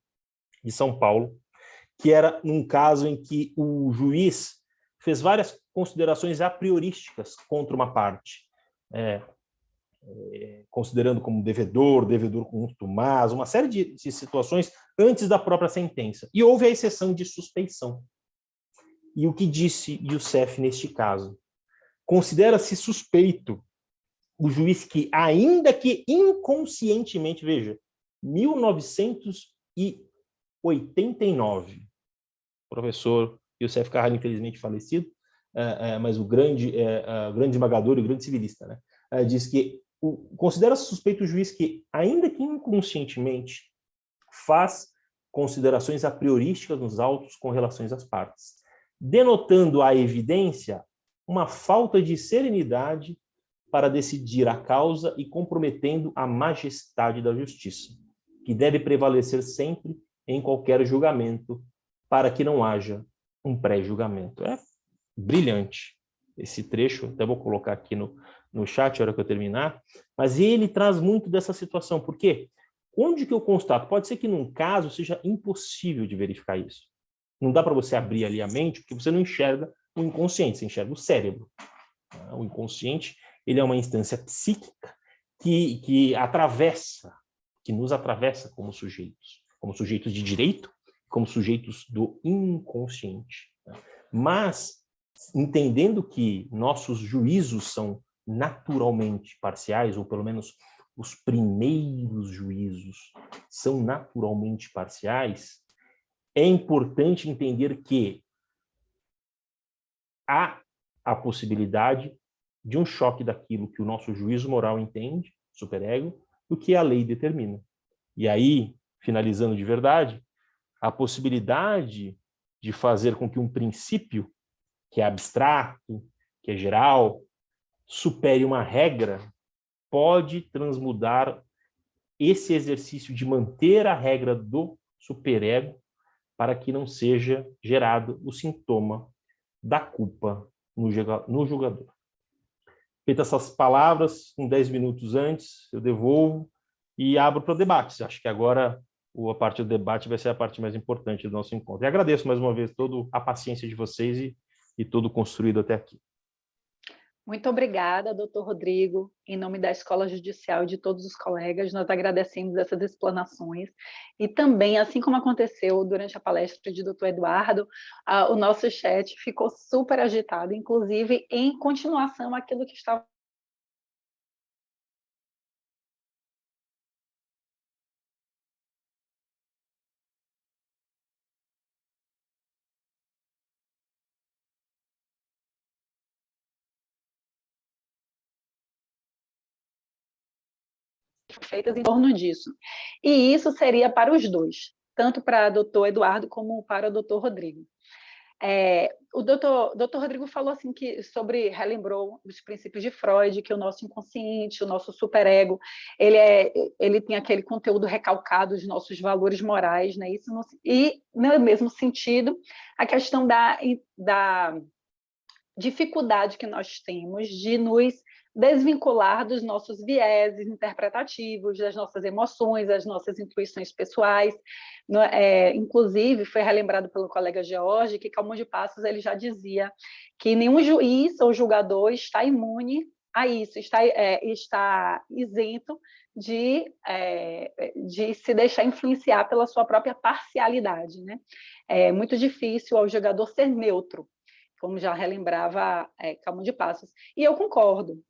de São Paulo, que era num caso em que o juiz fez várias considerações a priorísticas contra uma parte, considerando como devedor contumaz, uma série de situações antes da própria sentença. E houve a exceção de suspeição. E o que disse Youssef neste caso? Considera-se suspeito o juiz que, ainda que inconscientemente, veja, 1989, o professor Youssef Carrali, infelizmente falecido, mas o grande esmagador e o grande civilista, né? Diz que considera-se suspeito o juiz que, ainda que inconscientemente, faz considerações a priorísticas nos autos com relação às partes, denotando a evidência uma falta de serenidade para decidir a causa e comprometendo a majestade da justiça, que deve prevalecer sempre em qualquer julgamento, para que não haja um pré-julgamento. É brilhante esse trecho, até vou colocar aqui no chat, na hora que eu terminar, mas ele traz muito dessa situação. Por quê? Onde que eu constato? Pode ser que num caso seja impossível de verificar isso. Não dá para você abrir ali a mente, porque você não enxerga o inconsciente, você enxerga o cérebro. O inconsciente, ele é uma instância psíquica que nos atravessa como sujeitos de direito, como sujeitos do inconsciente. Mas, entendendo que nossos juízos são naturalmente parciais, ou pelo menos os primeiros juízos são naturalmente parciais, é importante entender que há a possibilidade de um choque daquilo que o nosso juízo moral entende, superego, do que a lei determina. E aí, finalizando de verdade, a possibilidade de fazer com que um princípio que é abstrato, que é geral, supere uma regra, pode transmudar esse exercício de manter a regra do superego para que não seja gerado o sintoma da culpa no julgador. Feitas essas palavras, com 10 minutos antes, eu devolvo e abro para o debate. Acho que agora a parte do debate vai ser a parte mais importante do nosso encontro. E agradeço mais uma vez toda a paciência de vocês e todo construído até aqui. Muito obrigada, doutor Rodrigo. Em nome da Escola Judicial e de todos os colegas, nós agradecemos essas explanações. E também, assim como aconteceu durante a palestra de doutor Eduardo, o nosso chat ficou super agitado, inclusive em continuação àquilo que estava feitas em torno disso. E isso seria para os dois, tanto para o doutor Eduardo como para o doutor Rodrigo. O doutor Rodrigo falou assim relembrou os princípios de Freud, que o nosso inconsciente, o nosso superego, ele tem aquele conteúdo recalcado dos nossos valores morais, né? E no mesmo sentido, a questão da dificuldade que nós temos de nos desvincular dos nossos vieses interpretativos, das nossas emoções, das nossas intuições pessoais. Inclusive, foi relembrado pelo colega George que Calmon de Passos ele já dizia que nenhum juiz ou julgador está imune a isso, está isento de se deixar influenciar pela sua própria parcialidade, né? É muito difícil ao julgador ser neutro. como já relembrava Calmon de Passos. E eu concordo,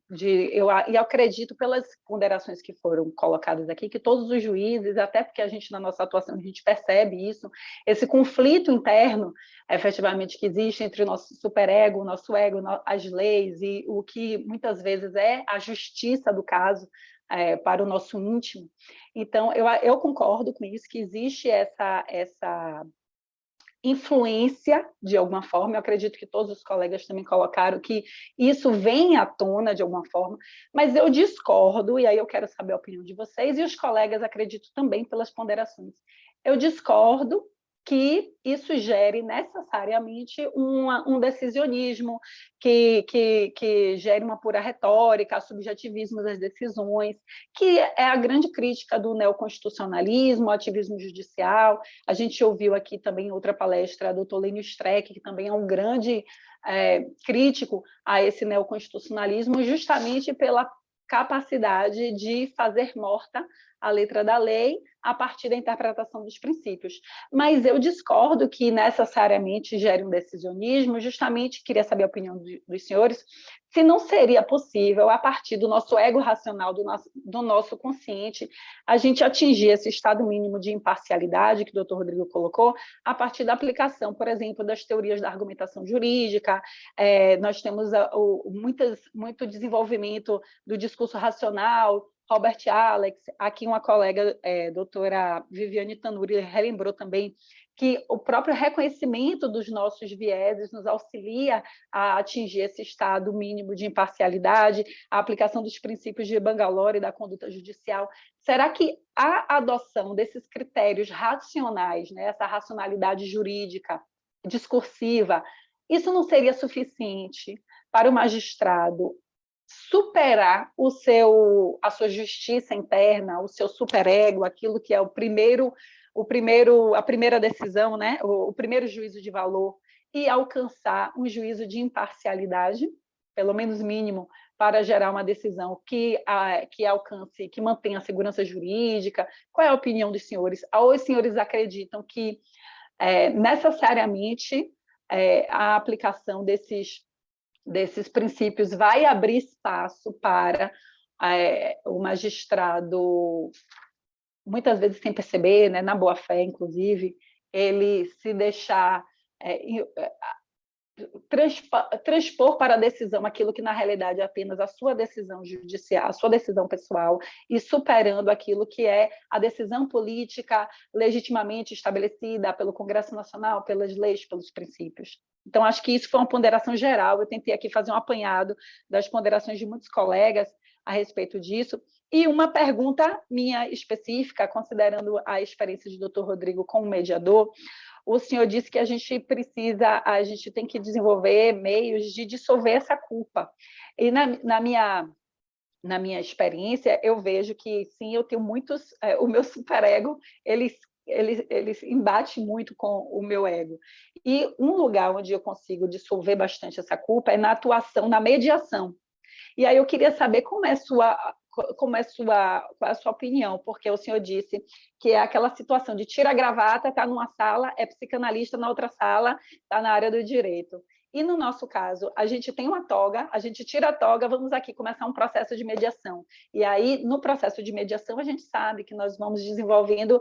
eu acredito, pelas ponderações que foram colocadas aqui, que todos os juízes, até porque a gente, na nossa atuação, a gente percebe isso, esse conflito interno, efetivamente, que existe entre o nosso superego, o nosso ego, as leis, e o que muitas vezes é a justiça do caso, para o nosso íntimo. Então, eu concordo com isso, que existe essa influência, de alguma forma. Eu acredito que todos os colegas também colocaram que isso vem à tona de alguma forma, mas eu discordo, e aí eu quero saber a opinião de vocês, e os colegas, acredito também, pelas ponderações. Eu discordo que isso gere necessariamente um decisionismo, que gere uma pura retórica, subjetivismo das decisões, que é a grande crítica do neoconstitucionalismo, ativismo judicial. A gente ouviu aqui também em outra palestra do Tolênio Streck, que também é um grande crítico a esse neoconstitucionalismo, justamente pela capacidade de fazer morta a letra da lei a partir da interpretação dos princípios. Mas eu discordo que necessariamente gere um decisionismo, justamente queria saber a opinião dos senhores, se não seria possível, a partir do nosso ego racional, do nosso consciente, a gente atingir esse estado mínimo de imparcialidade que o doutor Rodrigo colocou, a partir da aplicação, por exemplo, das teorias da argumentação jurídica. Nós temos muito desenvolvimento do discurso racional, Robert Alex, aqui uma colega, doutora Viviane Tanuri, relembrou também que o próprio reconhecimento dos nossos vieses nos auxilia a atingir esse estado mínimo de imparcialidade, a aplicação dos princípios de Bangalore e da conduta judicial. Será que a adoção desses critérios racionais, né, essa racionalidade jurídica, discursiva, isso não seria suficiente para o magistrado superar a sua justiça interna, o seu superego, aquilo que é a primeira decisão, né? O primeiro juízo de valor, e alcançar um juízo de imparcialidade, pelo menos mínimo, para gerar uma decisão que alcance, que mantenha a segurança jurídica? Qual é a opinião dos senhores? Ou os senhores acreditam que necessariamente a aplicação desses princípios vai abrir espaço para o magistrado, muitas vezes sem perceber, né, na boa-fé, inclusive, ele se deixar transpor para a decisão aquilo que, na realidade, é apenas a sua decisão judicial, a sua decisão pessoal, e superando aquilo que é a decisão política legitimamente estabelecida pelo Congresso Nacional, pelas leis, pelos princípios. Então, acho que isso foi uma ponderação geral. Eu tentei aqui fazer um apanhado das ponderações de muitos colegas a respeito disso. E uma pergunta minha específica, considerando a experiência de Dr. Rodrigo como mediador. O senhor disse que a gente tem que desenvolver meios de dissolver essa culpa. E na minha experiência, eu vejo que, sim, eu tenho muitos... o meu superego, ele embate muito com o meu ego. E um lugar onde eu consigo dissolver bastante essa culpa é na atuação, na mediação. E aí eu queria saber qual é a sua opinião, porque o senhor disse que é aquela situação de tira a gravata, está numa sala, é psicanalista, na outra sala está na área do direito. E no nosso caso, a gente tem uma toga, a gente tira a toga, vamos aqui começar um processo de mediação. E aí, no processo de mediação, a gente sabe que nós vamos desenvolvendo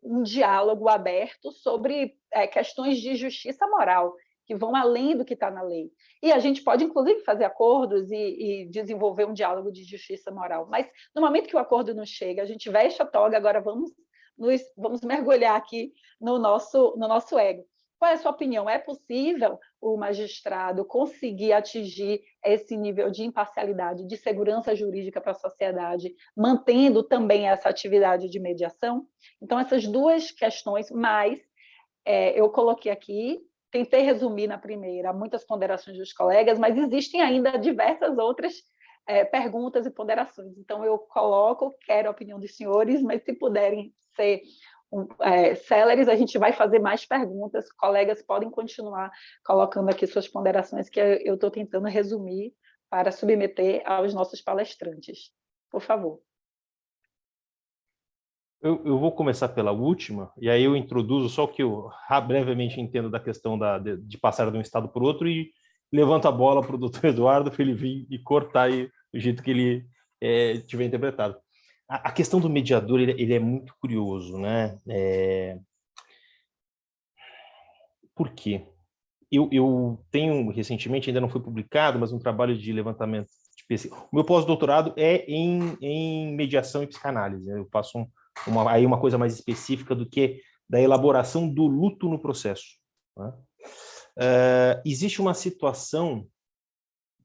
um diálogo aberto sobre questões de justiça moral, que vão além do que está na lei. E a gente pode, inclusive, fazer acordos e desenvolver um diálogo de justiça moral. Mas, no momento que o acordo não chega, a gente veste a toga, agora vamos mergulhar aqui no nosso ego. Qual é a sua opinião? É possível o magistrado conseguir atingir esse nível de imparcialidade, de segurança jurídica para a sociedade, mantendo também essa atividade de mediação? Então, essas duas questões, mas eu coloquei aqui, tentei resumir na primeira muitas ponderações dos colegas, mas existem ainda diversas outras perguntas e ponderações. Então, eu quero a opinião dos senhores, mas se puderem ser céleres, a gente vai fazer mais perguntas. Colegas podem continuar colocando aqui suas ponderações, que eu estou tentando resumir para submeter aos nossos palestrantes. Por favor. Eu vou começar pela última, e aí eu introduzo só o que eu brevemente entendo da questão de passar de um estado para o outro e levanto a bola para o doutor Eduardo para ele vir e cortar aí do jeito que ele tiver interpretado. A questão do mediador, ele é muito curioso, né? Por quê? Eu tenho, recentemente, ainda não foi publicado, mas um trabalho de levantamento de pesquisa. O meu pós-doutorado é em mediação e psicanálise, né? Eu faço aí uma coisa mais específica do que da elaboração do luto no processo, né? Existe uma situação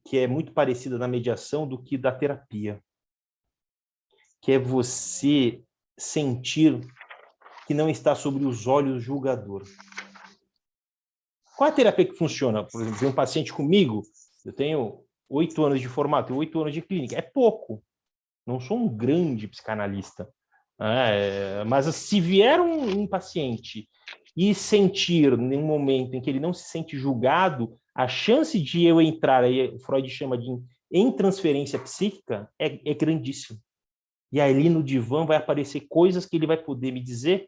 que é muito parecida na mediação do que da terapia, que é você sentir que não está sobre os olhos julgador. Qual é a terapia que funciona? Por exemplo, tem um paciente comigo, eu tenho 8 anos de formato, tenho 8 anos de clínica. É pouco. Não sou um grande psicanalista. Mas se vier um paciente e sentir, em um momento em que ele não se sente julgado, a chance de eu entrar, aí o Freud chama de em transferência psíquica, é grandíssimo. E ali no divã vai aparecer coisas que ele vai poder me dizer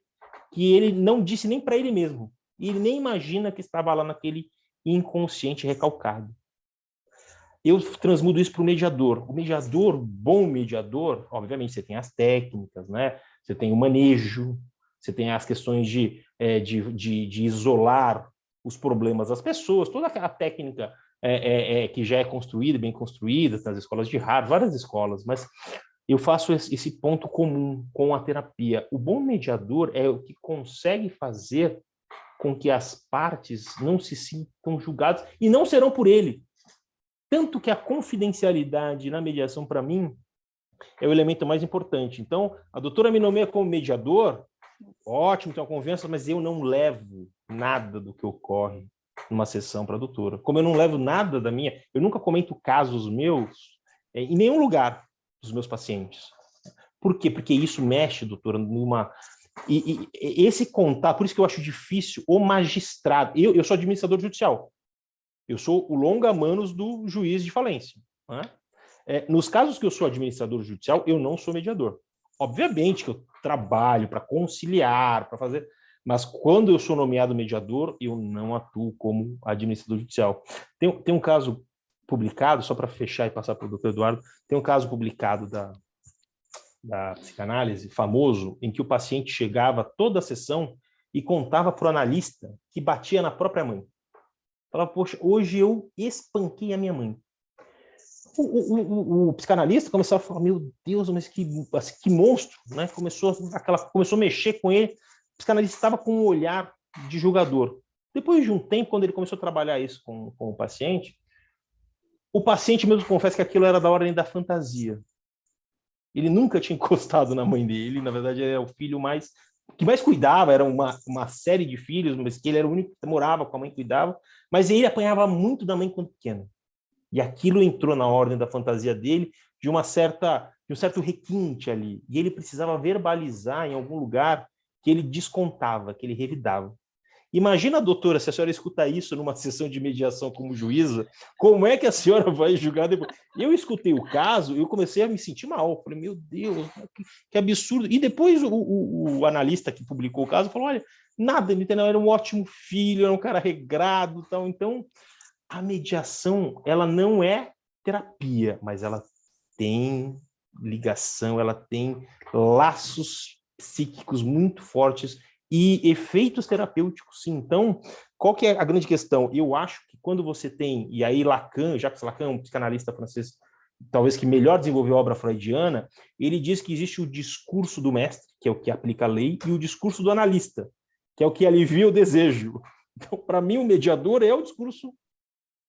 que ele não disse nem para ele mesmo. E ele nem imagina que estava lá naquele inconsciente recalcado. Eu transmudo isso para o mediador. O mediador, bom mediador, obviamente você tem as técnicas, né? Você tem o manejo, você tem as questões de isolar os problemas das pessoas, toda aquela técnica que já é construída, bem construída, nas escolas de Harvard, várias escolas, mas eu faço esse ponto comum com a terapia. O bom mediador é o que consegue fazer com que as partes não se sintam julgadas e não serão por ele. Tanto que a confidencialidade na mediação, para mim, é o elemento mais importante. Então, a doutora me nomeia como mediador, ótimo, tem uma confiança, mas eu não levo nada do que ocorre numa sessão para a doutora. Como eu não levo nada da minha, eu nunca comento casos meus em nenhum lugar dos meus pacientes. Por quê? Porque isso mexe, doutora, numa... E esse contato, por isso que eu acho difícil o magistrado. Eu sou administrador judicial. Eu sou o longa-manos do juiz de falência, né? Nos casos que eu sou administrador judicial, eu não sou mediador. Obviamente que eu trabalho para conciliar, para fazer... Mas quando eu sou nomeado mediador, eu não atuo como administrador judicial. Tem um caso publicado, só para fechar e passar para o doutor Eduardo, tem um caso publicado da psicanálise, famoso, em que o paciente chegava toda a sessão e contava para o analista que batia na própria mãe. Falava, poxa, hoje eu espanquei a minha mãe. O psicanalista começou a falar, meu Deus, mas que monstro, né? Começou a mexer com ele. O psicanalista estava com um olhar de julgador. Depois de um tempo, quando ele começou a trabalhar isso com o paciente mesmo confessa que aquilo era da ordem da fantasia. Ele nunca tinha encostado na mãe dele, na verdade era o filho que mais cuidava, era uma série de filhos, mas que ele era o único que morava com a mãe, cuidava, mas ele apanhava muito da mãe quando pequeno. E aquilo entrou na ordem da fantasia dele de um certo requinte ali. E ele precisava verbalizar em algum lugar que ele descontava, que ele revidava. Imagina, doutora, se a senhora escutar isso numa sessão de mediação como juíza, como é que a senhora vai julgar depois? Eu escutei o caso e eu comecei a me sentir mal. Falei, meu Deus, que absurdo. E depois o analista que publicou o caso falou, olha, nada, ele era um ótimo filho, era um cara regrado. Tal. Então, a mediação, ela não é terapia, mas ela tem ligação, ela tem laços psíquicos muito fortes e efeitos terapêuticos, sim. Então, qual que é a grande questão? Eu acho que quando você tem, e aí Lacan, Jacques Lacan, um psicanalista francês, talvez que melhor desenvolveu a obra freudiana, ele diz que existe o discurso do mestre, que é o que aplica a lei, e o discurso do analista, que é o que alivia o desejo. Então, para mim, o mediador é o discurso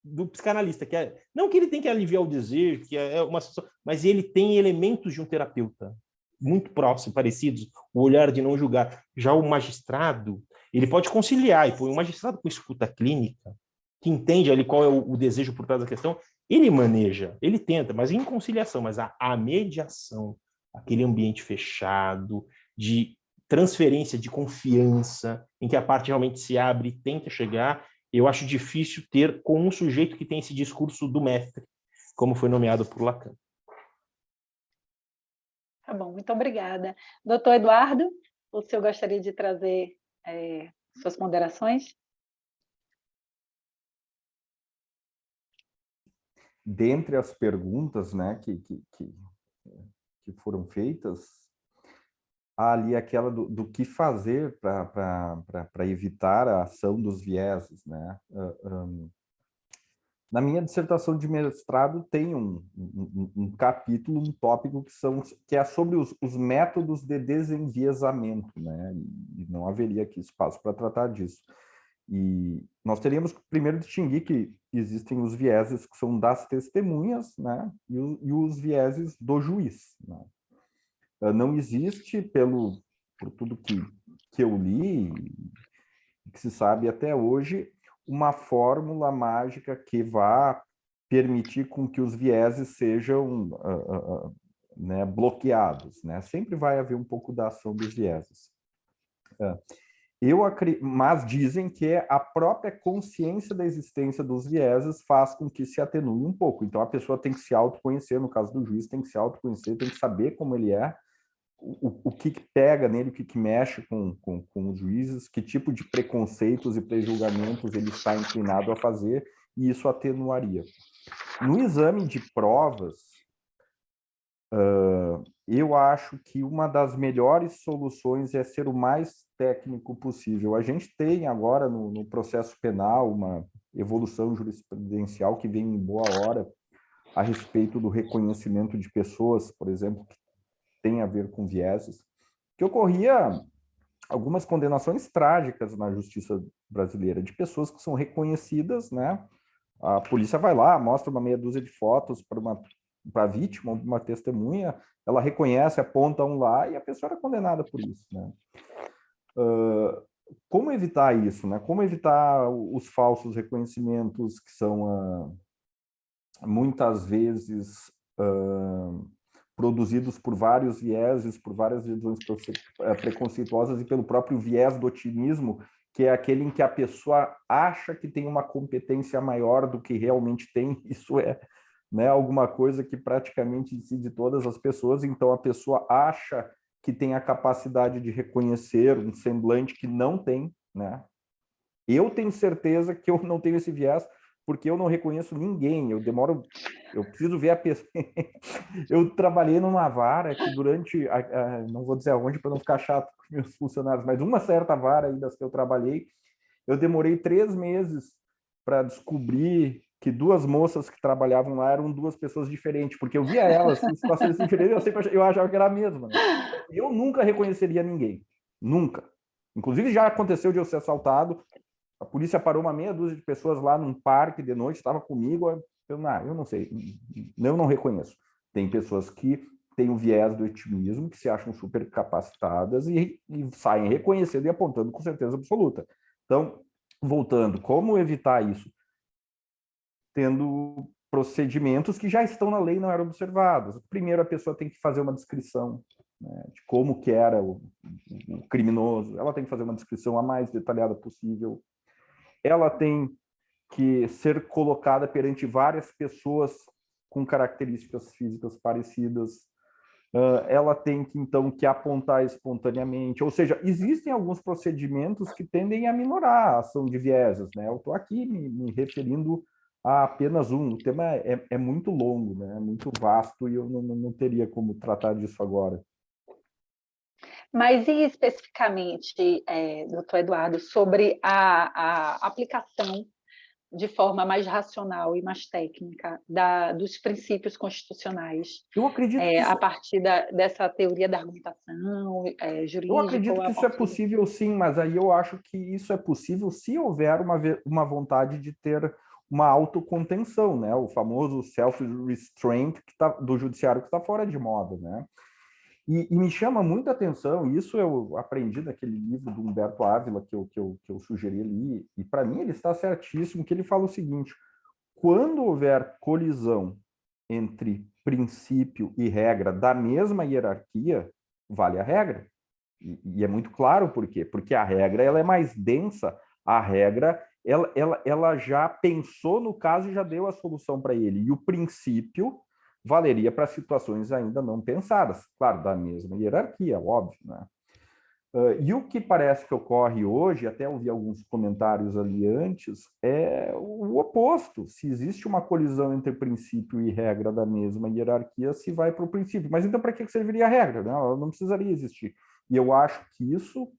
do psicanalista, não que ele tem que aliviar o desejo, que é uma situação, mas ele tem elementos de um terapeuta muito próximos, parecidos, o olhar de não julgar. Já o magistrado, ele pode conciliar, e o magistrado com escuta clínica, que entende ali qual é o desejo por trás da questão, ele maneja, ele tenta, mas em conciliação, mas a mediação, aquele ambiente fechado, de transferência de confiança, em que a parte realmente se abre e tenta chegar, eu acho difícil ter com um sujeito que tem esse discurso do mestre, como foi nomeado por Lacan. Tá bom, muito obrigada. Doutor Eduardo, o senhor gostaria de trazer suas ponderações? Dentre as perguntas, né, que foram feitas, há ali aquela do que fazer para evitar a ação dos vieses, né? Na minha dissertação de mestrado tem um capítulo, um tópico que é sobre os métodos de desenviesamento, né? E não haveria aqui espaço para tratar disso. E nós teríamos que primeiro distinguir que existem os vieses que são das testemunhas, né? E os vieses do juiz, né? Não existe, por tudo que eu li, que se sabe até hoje, uma fórmula mágica que vá permitir com que os vieses sejam né, bloqueados, né? Sempre vai haver um pouco da ação dos vieses. Mas dizem que a própria consciência da existência dos vieses faz com que se atenue um pouco. Então, a pessoa tem que se autoconhecer, no caso do juiz, tem que se autoconhecer, tem que saber como ele é, o que pega nele, o que mexe com os juízes, que tipo de preconceitos e prejulgamentos ele está inclinado a fazer, e isso atenuaria. No exame de provas, eu acho que uma das melhores soluções é ser o mais técnico possível. A gente tem agora no processo penal uma evolução jurisprudencial que vem em boa hora a respeito do reconhecimento de pessoas, por exemplo, que tem a ver com vieses, que ocorria algumas condenações trágicas na justiça brasileira, de pessoas que são reconhecidas, né? A polícia vai lá, mostra uma meia dúzia de fotos para a vítima, uma testemunha, ela reconhece, aponta um lá e a pessoa era condenada por isso, né? Como evitar isso, né? Como evitar os falsos reconhecimentos que são muitas vezes produzidos por vários vieses, por várias visões preconceituosas e pelo próprio viés do otimismo, que é aquele em que a pessoa acha que tem uma competência maior do que realmente tem. Isso é, né, alguma coisa que praticamente decide todas as pessoas, então a pessoa acha que tem a capacidade de reconhecer um semblante que não tem, né? Eu tenho certeza que eu não tenho esse viés, porque eu não reconheço ninguém, eu preciso ver a pessoa. Eu trabalhei numa vara que durante, não vou dizer aonde para não ficar chato com meus funcionários, mas uma certa vara aí das que eu trabalhei, eu demorei 3 meses para descobrir que 2 moças que trabalhavam lá eram 2 pessoas diferentes, porque eu via elas em situações diferentes, eu achava que era a mesma, né? Eu nunca reconheceria ninguém, nunca. Inclusive já aconteceu de eu ser assaltado. A polícia parou uma meia dúzia de pessoas lá num parque de noite, estava comigo, eu não sei, eu não reconheço. Tem pessoas que têm o viés do otimismo, que se acham super capacitadas e saem reconhecendo e apontando com certeza absoluta. Então, voltando, como evitar isso? Tendo procedimentos que já estão na lei e não eram observados. Primeiro, a pessoa tem que fazer uma descrição, né, de como que era o criminoso, ela tem que fazer uma descrição a mais detalhada possível, ela tem que ser colocada perante várias pessoas com características físicas parecidas, ela tem que, então, que apontar espontaneamente, ou seja, existem alguns procedimentos que tendem a minorar a ação de vieses, né? Eu estou aqui me referindo a apenas um, o tema é muito longo, né? É muito vasto e eu não teria como tratar disso agora. Mas e especificamente, doutor Eduardo, sobre a aplicação de forma mais racional e mais técnica dos princípios constitucionais, Eu acredito que a partir dessa teoria da argumentação jurídica? Eu acredito que isso é possível, sim, mas aí eu acho que isso é possível se houver uma vontade de ter uma autocontenção, né? O famoso self-restraint do judiciário que está fora de moda, né? E me chama muita atenção, isso eu aprendi naquele livro do Humberto Ávila que eu sugeri ali, e para mim ele está certíssimo, que ele fala o seguinte: quando houver colisão entre princípio e regra da mesma hierarquia, vale a regra. E é muito claro por quê? Porque a regra ela é mais densa, a regra ela já pensou no caso e já deu a solução para ele, e o princípio valeria para situações ainda não pensadas, claro, da mesma hierarquia, óbvio, né? E o que parece que ocorre hoje, até ouvi alguns comentários ali antes, é o oposto. Se existe uma colisão entre princípio e regra da mesma hierarquia, se vai para o princípio. Mas então, para que serviria a regra? Né? Ela não precisaria existir. E eu acho que isso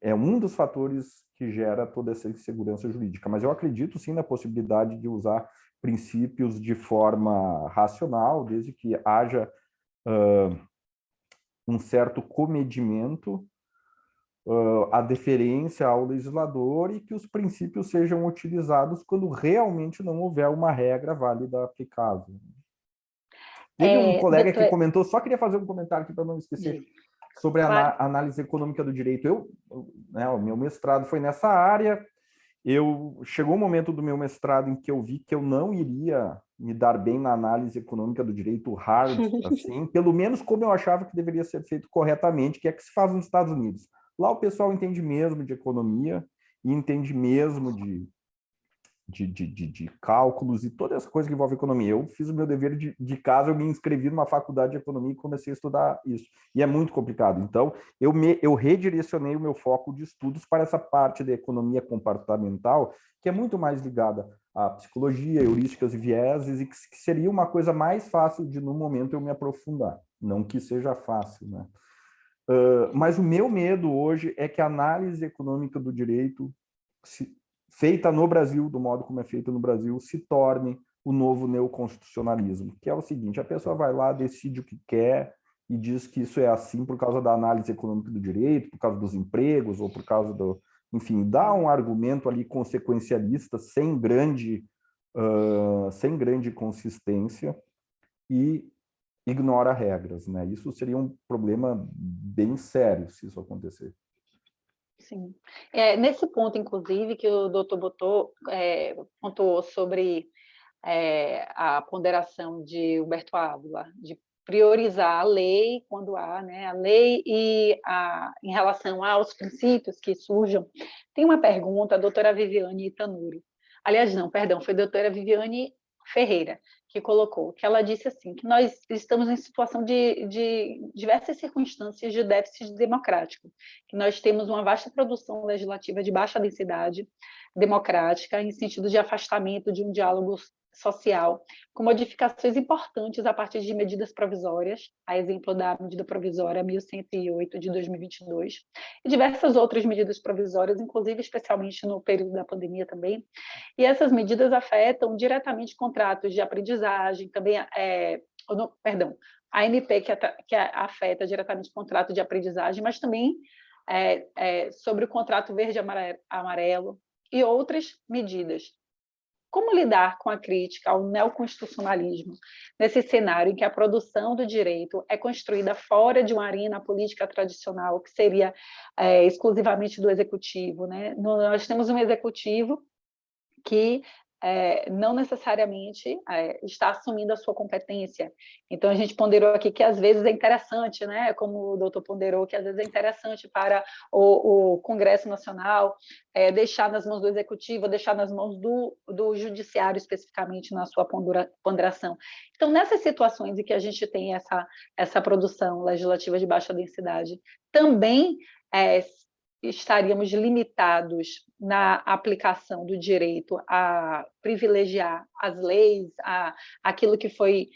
é um dos fatores que gera toda essa insegurança jurídica. Mas eu acredito, sim, na possibilidade de usar princípios de forma racional, desde que haja um certo comedimento, a deferência ao legislador e que os princípios sejam utilizados quando realmente não houver uma regra válida aplicável. Teve um colega que comentou, só queria fazer um comentário aqui para não esquecer, sobre a análise econômica do direito. O meu mestrado foi nessa área. Chegou um momento do meu mestrado em que eu vi que eu não iria me dar bem na análise econômica do direito hard, assim, pelo menos como eu achava que deveria ser feito corretamente, que é que se faz nos Estados Unidos. Lá o pessoal entende mesmo de economia e entende mesmo de cálculos e todas as coisas que envolvem economia. Eu fiz o meu dever de casa, eu me inscrevi numa faculdade de economia e comecei a estudar isso. E é muito complicado. Então, eu redirecionei o meu foco de estudos para essa parte da economia comportamental, que é muito mais ligada à psicologia, heurísticas e vieses, e que seria uma coisa mais fácil de, no momento, eu me aprofundar. Não que seja fácil, né? Mas o meu medo hoje é que a análise econômica do direito feita no Brasil, do modo como é feita no Brasil, se torne o novo neoconstitucionalismo, que é o seguinte: a pessoa vai lá, decide o que quer e diz que isso é assim por causa da análise econômica do direito, por causa dos empregos, ou por causa do... Enfim, dá um argumento ali consequencialista, sem grande consistência, e ignora regras, né? Isso seria um problema bem sério se isso acontecer. Sim. Nesse ponto, inclusive, que o doutor pontuou sobre a ponderação de Humberto Ávila, de priorizar a lei quando há, né, a lei em relação aos princípios que surjam. Tem uma pergunta, a doutora Viviane Itanuri. Aliás, não, perdão, foi a doutora Viviane Ferreira que colocou, que ela disse assim, que nós estamos em situação de diversas circunstâncias de déficit democrático, que nós temos uma vasta produção legislativa de baixa densidade democrática, em sentido de afastamento de um diálogo social, com modificações importantes a partir de medidas provisórias, a exemplo da medida provisória 1108 de 2022, e diversas outras medidas provisórias, inclusive especialmente no período da pandemia também. E essas medidas afetam diretamente contratos de aprendizagem, também, a MP que afeta diretamente o contrato de aprendizagem, mas também sobre o contrato verde-amarelo e outras medidas. Como lidar com a crítica ao neoconstitucionalismo nesse cenário em que a produção do direito é construída fora de uma arena política tradicional, que seria exclusivamente do executivo, né? Nós temos um executivo que não necessariamente está assumindo a sua competência. Então, a gente ponderou aqui que, às vezes, é interessante, né? Como o doutor ponderou, que, às vezes, é interessante para o Congresso Nacional deixar nas mãos do Executivo, deixar nas mãos do Judiciário, especificamente, na sua ponderação. Então, nessas situações em que a gente tem essa produção legislativa de baixa densidade, também estaríamos limitados na aplicação do direito a privilegiar as leis, aquilo que foi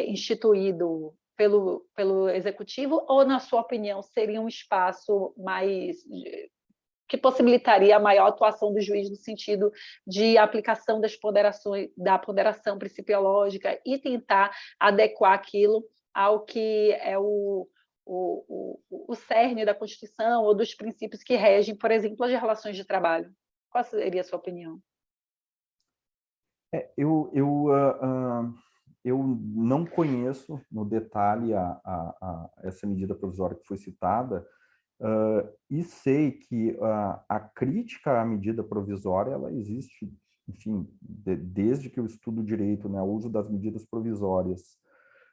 instituído pelo executivo, ou, na sua opinião, seria um espaço mais que possibilitaria a maior atuação do juiz no sentido de aplicação da ponderação principiológica e tentar adequar aquilo ao que é o cerne da Constituição ou dos princípios que regem, por exemplo, as relações de trabalho? Qual seria a sua opinião? Eu não conheço no detalhe essa medida provisória que foi citada, e sei que a crítica à medida provisória ela existe, enfim, desde que eu estudo direito, né, o uso das medidas provisórias.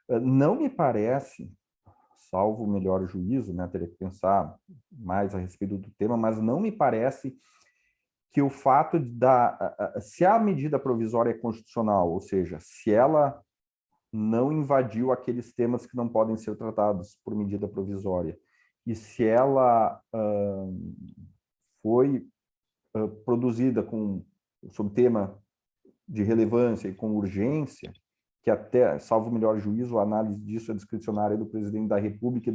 Não me parece, salvo o melhor juízo, né, teria que pensar mais a respeito do tema, mas não me parece que o fato se a medida provisória é constitucional, ou seja, se ela não invadiu aqueles temas que não podem ser tratados por medida provisória, e se ela foi produzida sob tema de relevância e com urgência, que até, salvo o melhor juízo, a análise disso é discricionária do presidente da República e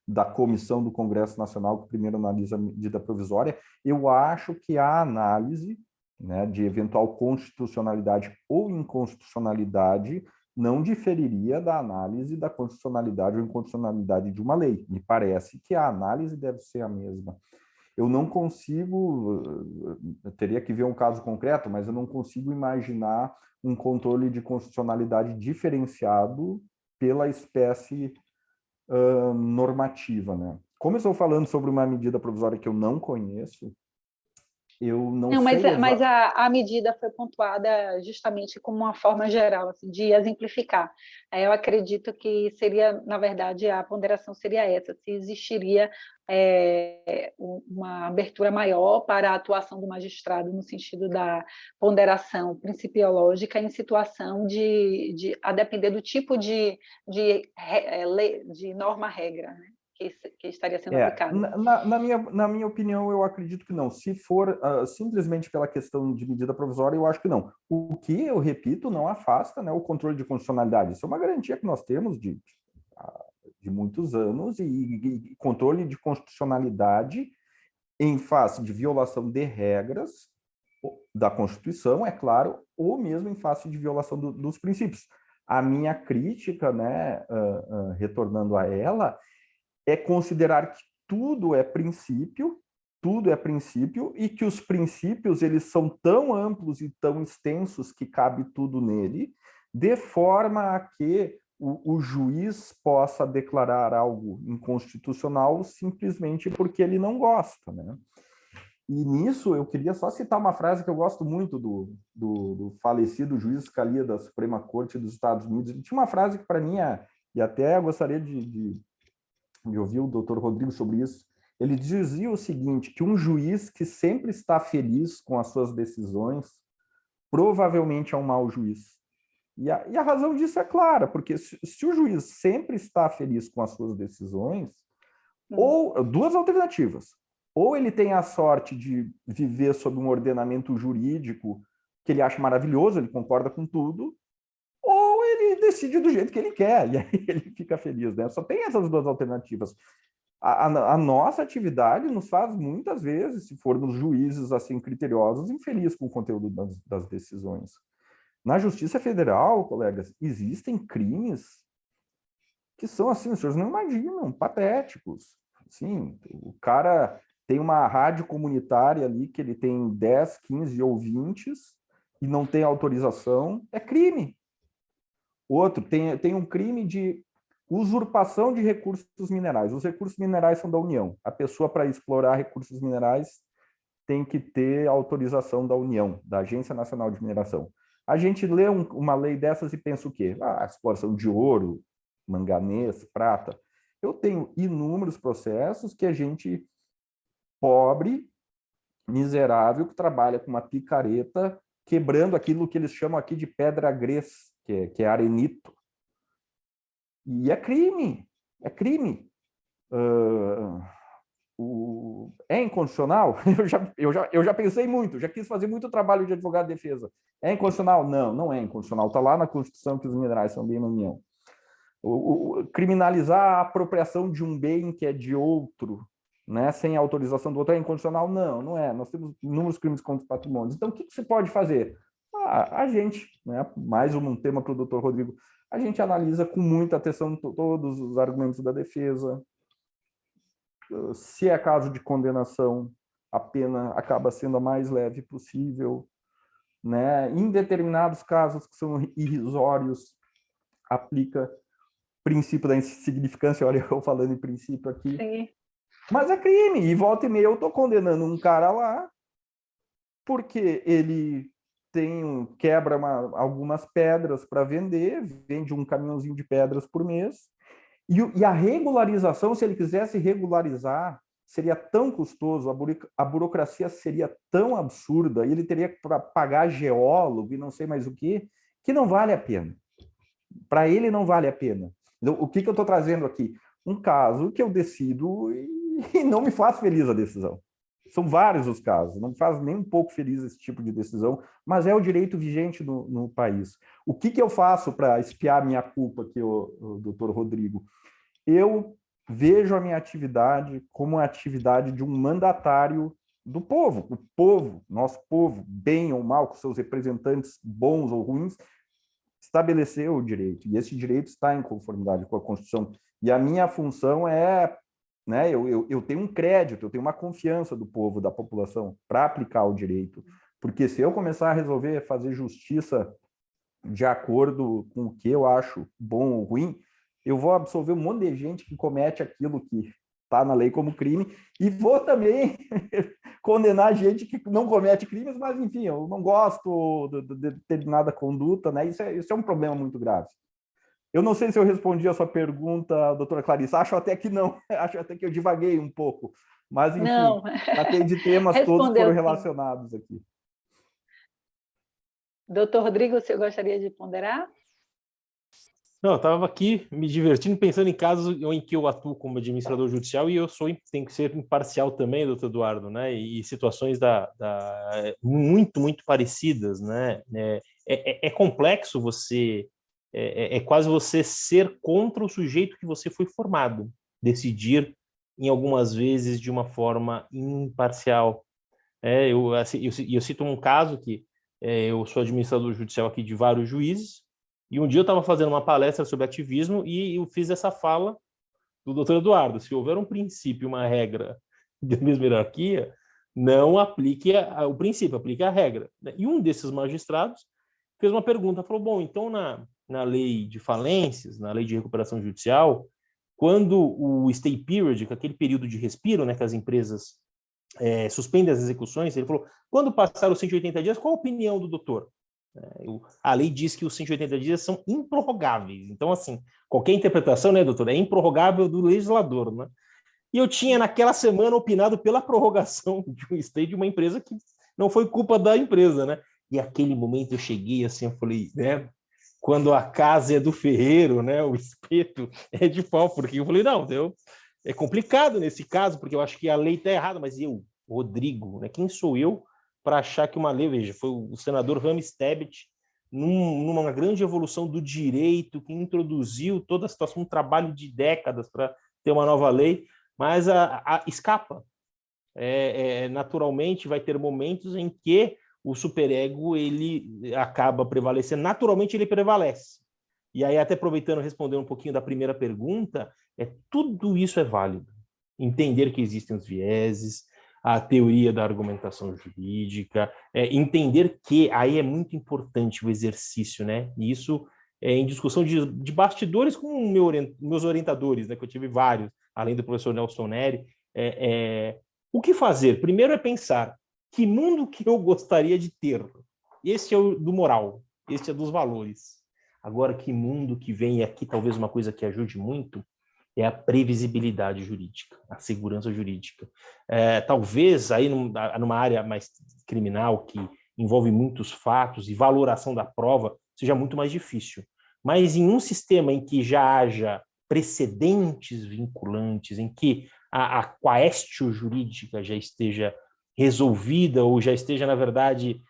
da comissão do Congresso Nacional, que primeiro analisa a medida provisória, eu acho que a análise, né, de eventual constitucionalidade ou inconstitucionalidade não diferiria da análise da constitucionalidade ou inconstitucionalidade de uma lei. Me parece que a análise deve ser a mesma. Eu não consigo, eu teria que ver um caso concreto, mas eu não consigo imaginar um controle de constitucionalidade diferenciado pela espécie normativa, né? Como eu estou falando sobre uma medida provisória que eu não conheço, eu não sei... Mas a medida foi pontuada justamente como uma forma geral, assim, de exemplificar. Eu acredito que seria, na verdade, a ponderação seria essa, se existiria uma abertura maior para a atuação do magistrado no sentido da ponderação principiológica em situação a depender do tipo de norma-regra, né? Que estaria sendo aplicado. Na minha opinião, eu acredito que não. Se for simplesmente pela questão de medida provisória, eu acho que não. O que, eu repito, não afasta, né, o controle de constitucionalidade. Isso é uma garantia que nós temos de muitos anos, e controle de constitucionalidade em face de violação de regras da Constituição, é claro, ou mesmo em face de violação dos princípios. A minha crítica, né, retornando a ela, é considerar que tudo é princípio, e que os princípios eles são tão amplos e tão extensos que cabe tudo nele, de forma a que o juiz possa declarar algo inconstitucional simplesmente porque ele não gosta, né? E nisso eu queria só citar uma frase que eu gosto muito do falecido juiz Scalia da Suprema Corte dos Estados Unidos. Ele tinha uma frase que para mim e até eu gostaria de ouvir o doutor Rodrigo sobre isso. Ele dizia o seguinte, que um juiz que sempre está feliz com as suas decisões provavelmente é um mau juiz. E a razão disso é clara, porque se o juiz sempre está feliz com as suas decisões, ou duas alternativas, ou ele tem a sorte de viver sob um ordenamento jurídico que ele acha maravilhoso, ele concorda com tudo, ou ele decide do jeito que ele quer, e aí ele fica feliz, né? Só tem essas duas alternativas. A nossa atividade nos faz, muitas vezes, se formos juízes assim criteriosos, infelizes com o conteúdo das decisões. Na Justiça Federal, colegas, existem crimes que são, assim, os senhores não imaginam, patéticos. Sim, o cara tem uma rádio comunitária ali que ele tem 10, 15 ouvintes e não tem autorização, é crime. Outro, tem um crime de usurpação de recursos minerais. Os recursos minerais são da União. A pessoa, para explorar recursos minerais, tem que ter autorização da União, da Agência Nacional de Mineração. A gente lê uma lei dessas e pensa o quê? Exploração de ouro, manganês, prata. Eu tenho inúmeros processos que a gente, pobre, miserável, que trabalha com uma picareta, quebrando aquilo que eles chamam aqui de pedra grés, que é arenito. E é crime, é crime. É inconstitucional? Eu já pensei muito, já quis fazer muito trabalho de advogado de defesa. É inconstitucional? Não, não é inconstitucional. Está lá na Constituição que os minerais são bem na União. Criminalizar a apropriação de um bem que é de outro, né, sem autorização do outro, é inconstitucional? Não, não é. Nós temos inúmeros crimes contra os patrimônios. Então, o que se pode fazer? A gente, né, mais um tema para o doutor Rodrigo, a gente analisa com muita atenção todos os argumentos da defesa. Se é caso de condenação, a pena acaba sendo a mais leve possível, né? Em determinados casos que são irrisórios, aplica o princípio da insignificância. Olha, eu falando em princípio aqui. Sim. Mas é crime, e volta e meia eu estou condenando um cara lá porque ele quebra algumas pedras para vender, vende um caminhãozinho de pedras por mês, e a regularização, se ele quisesse regularizar seria tão custoso, a burocracia seria tão absurda, e ele teria que pagar geólogo e não sei mais o que não vale a pena. Para ele não vale a pena. Então, o que eu estou trazendo aqui? Um caso que eu decido e não me faz feliz a decisão. São vários os casos, não me faz nem um pouco feliz esse tipo de decisão, mas é o direito vigente no país. O que eu faço para expiar minha culpa aqui, o doutor Rodrigo? Eu vejo a minha atividade como a atividade de um mandatário do povo. O povo, nosso povo, bem ou mal, com seus representantes bons ou ruins, estabeleceu o direito, e esse direito está em conformidade com a Constituição. E a minha função é, né, eu tenho um crédito, eu tenho uma confiança do povo, da população, para aplicar o direito. Porque se eu começar a resolver fazer justiça de acordo com o que eu acho bom ou ruim, eu vou absolver um monte de gente que comete aquilo que está na lei como crime, e vou também condenar gente que não comete crimes, mas, enfim, eu não gosto de determinada conduta, né? Isso é um problema muito grave. Eu não sei se eu respondi a sua pergunta, doutora Clarissa, acho até que não, acho até que eu divaguei um pouco, mas, enfim, tratei de temas todos que foram relacionados aqui. Doutor Rodrigo, você gostaria de ponderar? Não, eu estava aqui me divertindo, pensando em casos em que eu atuo como administrador judicial e eu tenho que ser imparcial também, doutor Eduardo, né? E situações muito, muito parecidas, né? É complexo você... É quase você ser contra o sujeito que você foi formado, decidir, em algumas vezes, de uma forma imparcial. Eu cito um caso que eu sou administrador judicial aqui de vários juízes, e um dia eu estava fazendo uma palestra sobre ativismo e eu fiz essa fala do doutor Eduardo: se houver um princípio, uma regra da mesma hierarquia, não aplique o princípio, aplique a regra. E um desses magistrados fez uma pergunta, falou: bom, então na lei de falências, na lei de recuperação judicial, quando o stay period, aquele período de respiro, né, que as empresas suspendem as execuções, ele falou: quando passar os 180 dias, qual a opinião do doutor? A lei diz que os 180 dias são improrrogáveis. Então, assim, qualquer interpretação, né, doutor, é improrrogável do legislador, né? E eu tinha, naquela semana, opinado pela prorrogação de um stay de uma empresa que não foi culpa da empresa, né? E aquele momento eu cheguei assim, eu falei, né? Quando a casa é do ferreiro, né? O espeto é de pau, porque eu falei, não, é complicado nesse caso, porque eu acho que a lei está errada, mas eu, Rodrigo, né? Quem sou eu para achar que uma lei, veja, foi o senador Rames Tebet, numa grande evolução do direito, que introduziu toda a situação, um trabalho de décadas para ter uma nova lei, mas escapa. Naturalmente, vai ter momentos em que o superego ele acaba prevalecendo. Naturalmente, ele prevalece. E aí, até aproveitando, respondendo um pouquinho da primeira pergunta, tudo isso é válido. Entender que existem os vieses, a teoria da argumentação jurídica, entender que aí é muito importante o exercício, né? E isso em discussão de bastidores com meus orientadores, né? Que eu tive vários, além do professor Nelson Neri. O que fazer? Primeiro é pensar que mundo que eu gostaria de ter. Esse é o do moral, esse é dos valores. Agora, que mundo que vem, e aqui talvez uma coisa que ajude muito, é a previsibilidade jurídica, a segurança jurídica. Talvez aí numa área mais criminal, que envolve muitos fatos e valoração da prova, seja muito mais difícil. Mas em um sistema em que já haja precedentes vinculantes, em que a quaestio jurídica já esteja resolvida ou já esteja, na verdade,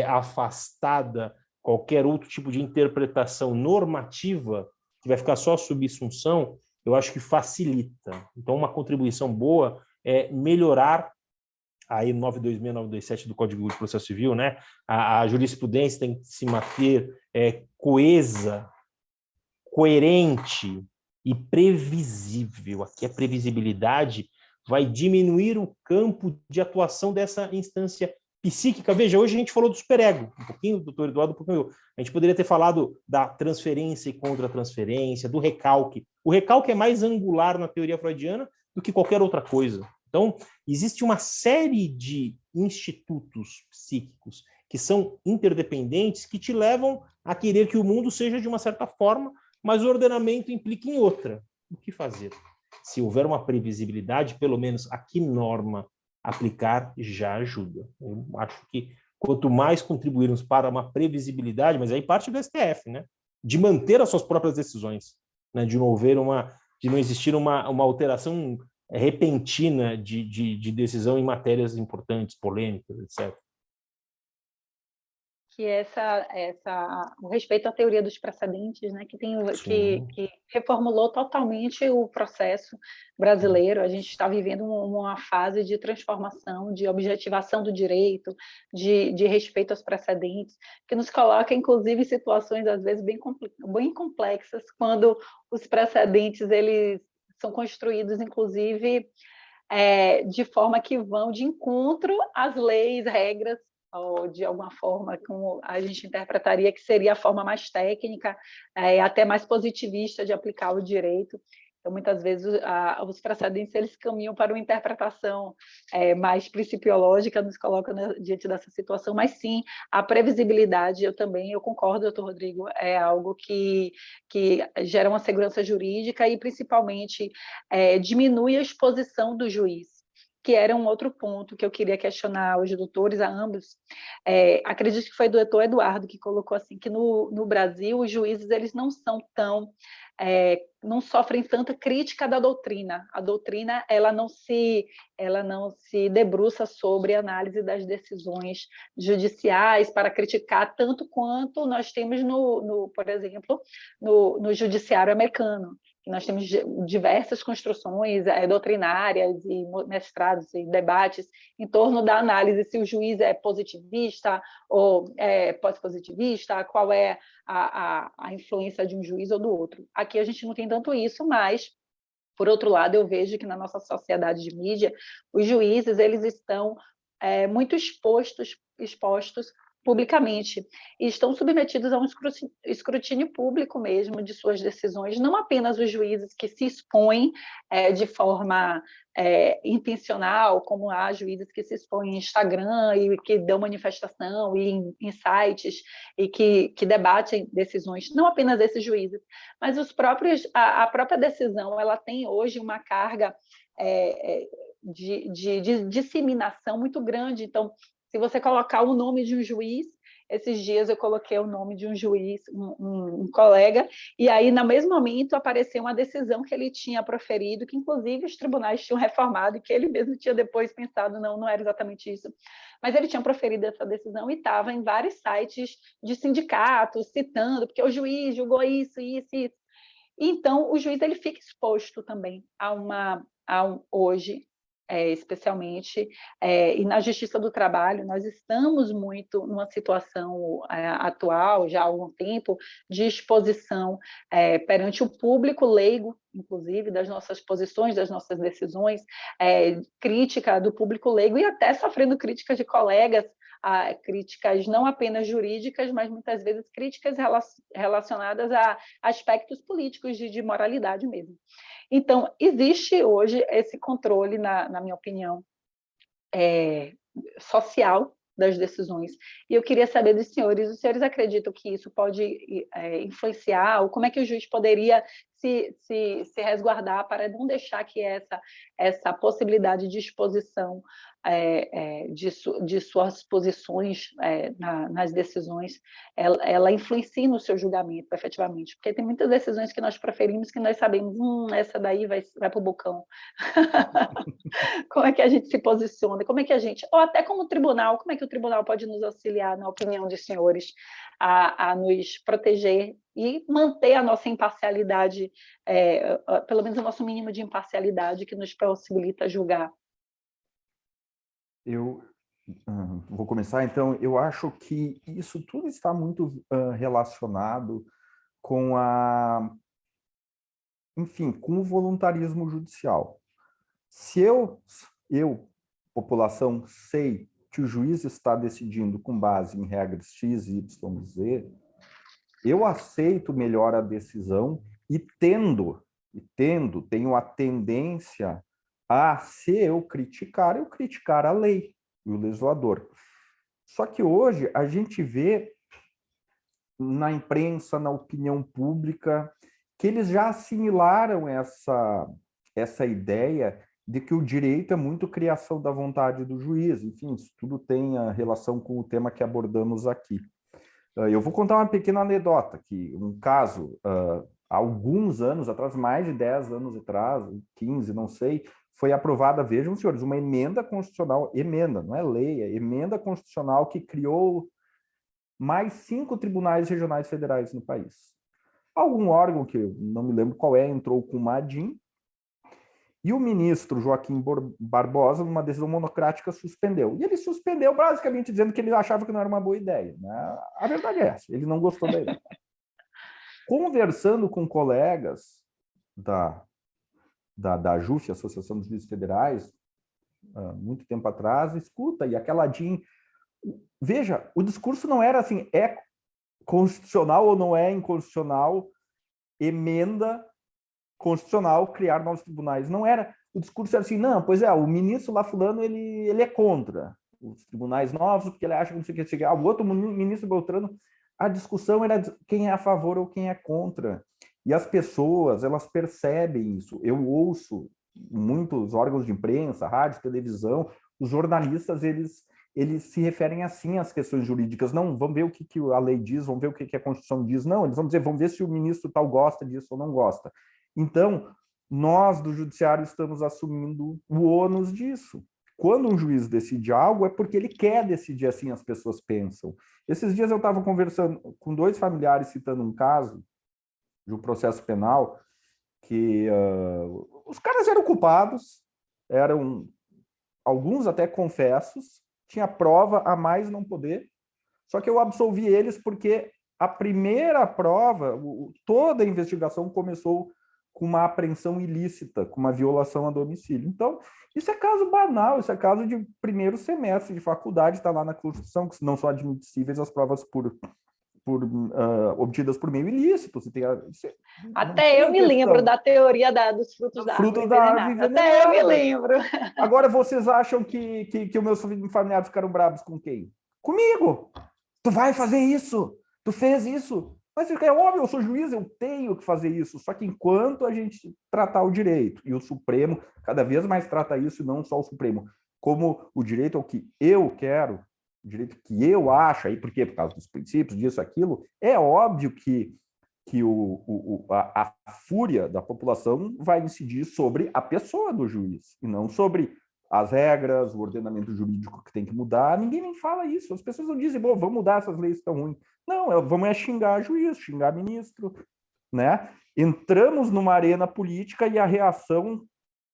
afastada qualquer outro tipo de interpretação normativa, que vai ficar só subsunção, eu acho que facilita. Então, uma contribuição boa é melhorar aí 926-927 do Código de Processo Civil, né? A jurisprudência tem que se manter coesa, coerente e previsível. Aqui a previsibilidade vai diminuir o campo de atuação dessa instância psíquica. Veja, hoje a gente falou do superego, um pouquinho, doutor Eduardo, um pouquinho. A gente poderia ter falado da transferência e contra-transferência, do recalque. O recalque é mais angular na teoria freudiana do que qualquer outra coisa. Então, existe uma série de institutos psíquicos que são interdependentes, que te levam a querer que o mundo seja de uma certa forma, mas o ordenamento implica em outra. O que fazer? Se houver uma previsibilidade, pelo menos a que norma aplicar já ajuda. Eu acho que quanto mais contribuirmos para uma previsibilidade, mas aí parte do STF, né? De manter as suas próprias decisões, né? De não existir uma alteração repentina de decisão em matérias importantes, polêmicas, etc. Que o respeito à teoria dos precedentes, né, que reformulou totalmente o processo brasileiro. A gente está vivendo uma fase de transformação, de objetivação do direito, de respeito aos precedentes, que nos coloca, inclusive, em situações, às vezes, bem complexas, quando os precedentes eles são construídos, inclusive, de forma que vão de encontro às leis, regras, ou de alguma forma, como a gente interpretaria que seria a forma mais técnica, até mais positivista de aplicar o direito. Então, muitas vezes, os precedentes eles caminham para uma interpretação mais principiológica, nos colocam diante dessa situação, mas sim, a previsibilidade, eu concordo, doutor Rodrigo, é algo que gera uma segurança jurídica e, principalmente, diminui a exposição do juiz, que era um outro ponto que eu queria questionar os doutores, a ambos. Acredito que foi do doutor Eduardo que colocou assim, que no Brasil os juízes eles não são tão... não sofrem tanta crítica da doutrina. A doutrina ela não se debruça sobre a análise das decisões judiciais para criticar tanto quanto nós temos, por exemplo, no judiciário americano. Nós temos diversas construções doutrinárias e mestrados e debates em torno da análise se o juiz é positivista ou pós-positivista, qual é a influência de um juiz ou do outro. Aqui a gente não tem tanto isso, mas, por outro lado, eu vejo que na nossa sociedade de mídia, os juízes eles estão muito expostos publicamente, e estão submetidos a um escrutínio público mesmo de suas decisões, não apenas os juízes que se expõem de forma intencional, como há juízes que se expõem em Instagram e que dão manifestação e em sites e que debatem decisões, não apenas esses juízes, mas a própria decisão, ela tem hoje uma carga de disseminação muito grande. Então, se você colocar o nome de um juiz, esses dias eu coloquei o nome de um juiz, um colega, e aí, no mesmo momento, apareceu uma decisão que ele tinha proferido, que, inclusive, os tribunais tinham reformado, e que ele mesmo tinha depois pensado, não era exatamente isso. Mas ele tinha proferido essa decisão e estava em vários sites de sindicatos, citando, porque o juiz julgou isso. Então, o juiz ele fica exposto também hoje, especialmente, e na Justiça do Trabalho, nós estamos muito numa situação atual, já há algum tempo, de exposição perante o público leigo, inclusive, das nossas posições, das nossas decisões, crítica do público leigo e até sofrendo críticas de colegas, críticas não apenas jurídicas, mas muitas vezes críticas relacionadas a aspectos políticos de moralidade mesmo. Então, existe hoje esse controle, na minha opinião, social das decisões. E eu queria saber dos senhores, os senhores acreditam que isso pode influenciar, ou como é que o juiz poderia se resguardar para não deixar que essa possibilidade de exposição de suas posições nas decisões, ela influencie no seu julgamento, efetivamente, porque tem muitas decisões que nós preferimos que nós sabemos, essa daí vai para o bocão. Como é que a gente se posiciona? Como é que a gente, ou até como tribunal, como é que o tribunal pode nos auxiliar, na opinião dos senhores, a nos proteger e manter a nossa imparcialidade, pelo menos o nosso mínimo de imparcialidade que nos possibilita julgar? Eu vou começar, então. Eu acho que isso tudo está muito relacionado com enfim, com o voluntarismo judicial. Se eu, população, sei que o juiz está decidindo com base em regras X, Y, Z, eu aceito melhor a decisão e tenho a tendência a, se eu criticar a lei e o legislador. Só que hoje a gente vê na imprensa, na opinião pública, que eles já assimilaram essa ideia de que o direito é muito criação da vontade do juiz. Enfim, isso tudo tem a relação com o tema que abordamos aqui. Eu vou contar uma pequena anedota, que um caso, há alguns anos atrás, mais de 10 anos atrás, 15, não sei, foi aprovada, vejam, senhores, uma emenda constitucional, emenda, não é lei, é emenda constitucional que criou mais 5 tribunais regionais federais no país. Algum órgão, que eu não me lembro qual é, entrou com uma ADIM, e o ministro Joaquim Barbosa, numa decisão monocrática, suspendeu. E ele suspendeu basicamente dizendo que ele achava que não era uma boa ideia, né? A verdade é essa, ele não gostou da ideia. Conversando com colegas da AJUF, Associação dos Juízes Federais, muito tempo atrás, escuta, e aquela DIN... Veja, o discurso não era assim, é constitucional ou não é inconstitucional, emenda constitucional criar novos tribunais. Não era, o discurso era assim, não, pois é, o ministro lá fulano, ele é contra os tribunais novos, porque ele acha que não sei o que, o outro ministro Beltrano, a discussão era quem é a favor ou quem é contra. E as pessoas, elas percebem isso. Eu ouço muitos órgãos de imprensa, rádio, televisão, os jornalistas, eles se referem assim às questões jurídicas. Não, vamos ver o que a lei diz, vamos ver o que a Constituição diz. Não, eles vão dizer, vamos ver se o ministro tal gosta disso ou não gosta. Então, nós do judiciário estamos assumindo o ônus disso. Quando um juiz decide algo, é porque ele quer decidir assim, as pessoas pensam. Esses dias eu estava conversando com 2 familiares, citando um caso de um processo penal, que os caras eram culpados, eram alguns até confessos, tinha prova a mais não poder, só que eu absolvi eles porque a primeira prova, toda a investigação começou com uma apreensão ilícita, com uma violação a domicílio. Então, isso é caso banal, isso é caso de primeiro semestre de faculdade, está lá na Constituição, que não são admissíveis as provas obtidas por meio ilícito. Você tem Até eu me lembro da teoria dos frutos da árvore envenenada. Até eu me lembro. Agora, vocês acham que os meus familiares ficaram bravos com quem? Comigo! Tu vai fazer isso! Tu fez isso! Mas é óbvio, eu sou juiz, eu tenho que fazer isso. Só que enquanto a gente tratar o direito, e o Supremo cada vez mais trata isso, e não só o Supremo, como o direito ao que eu quero, o direito que eu acho, aí por quê? Por causa dos princípios, disso, aquilo, é óbvio que a fúria da população vai incidir sobre a pessoa do juiz, e não sobre as regras, o ordenamento jurídico que tem que mudar. Ninguém nem fala isso. As pessoas não dizem, vamos mudar essas leis tão ruins. Não, vamos xingar juiz, xingar ministro, né? Entramos numa arena política e a reação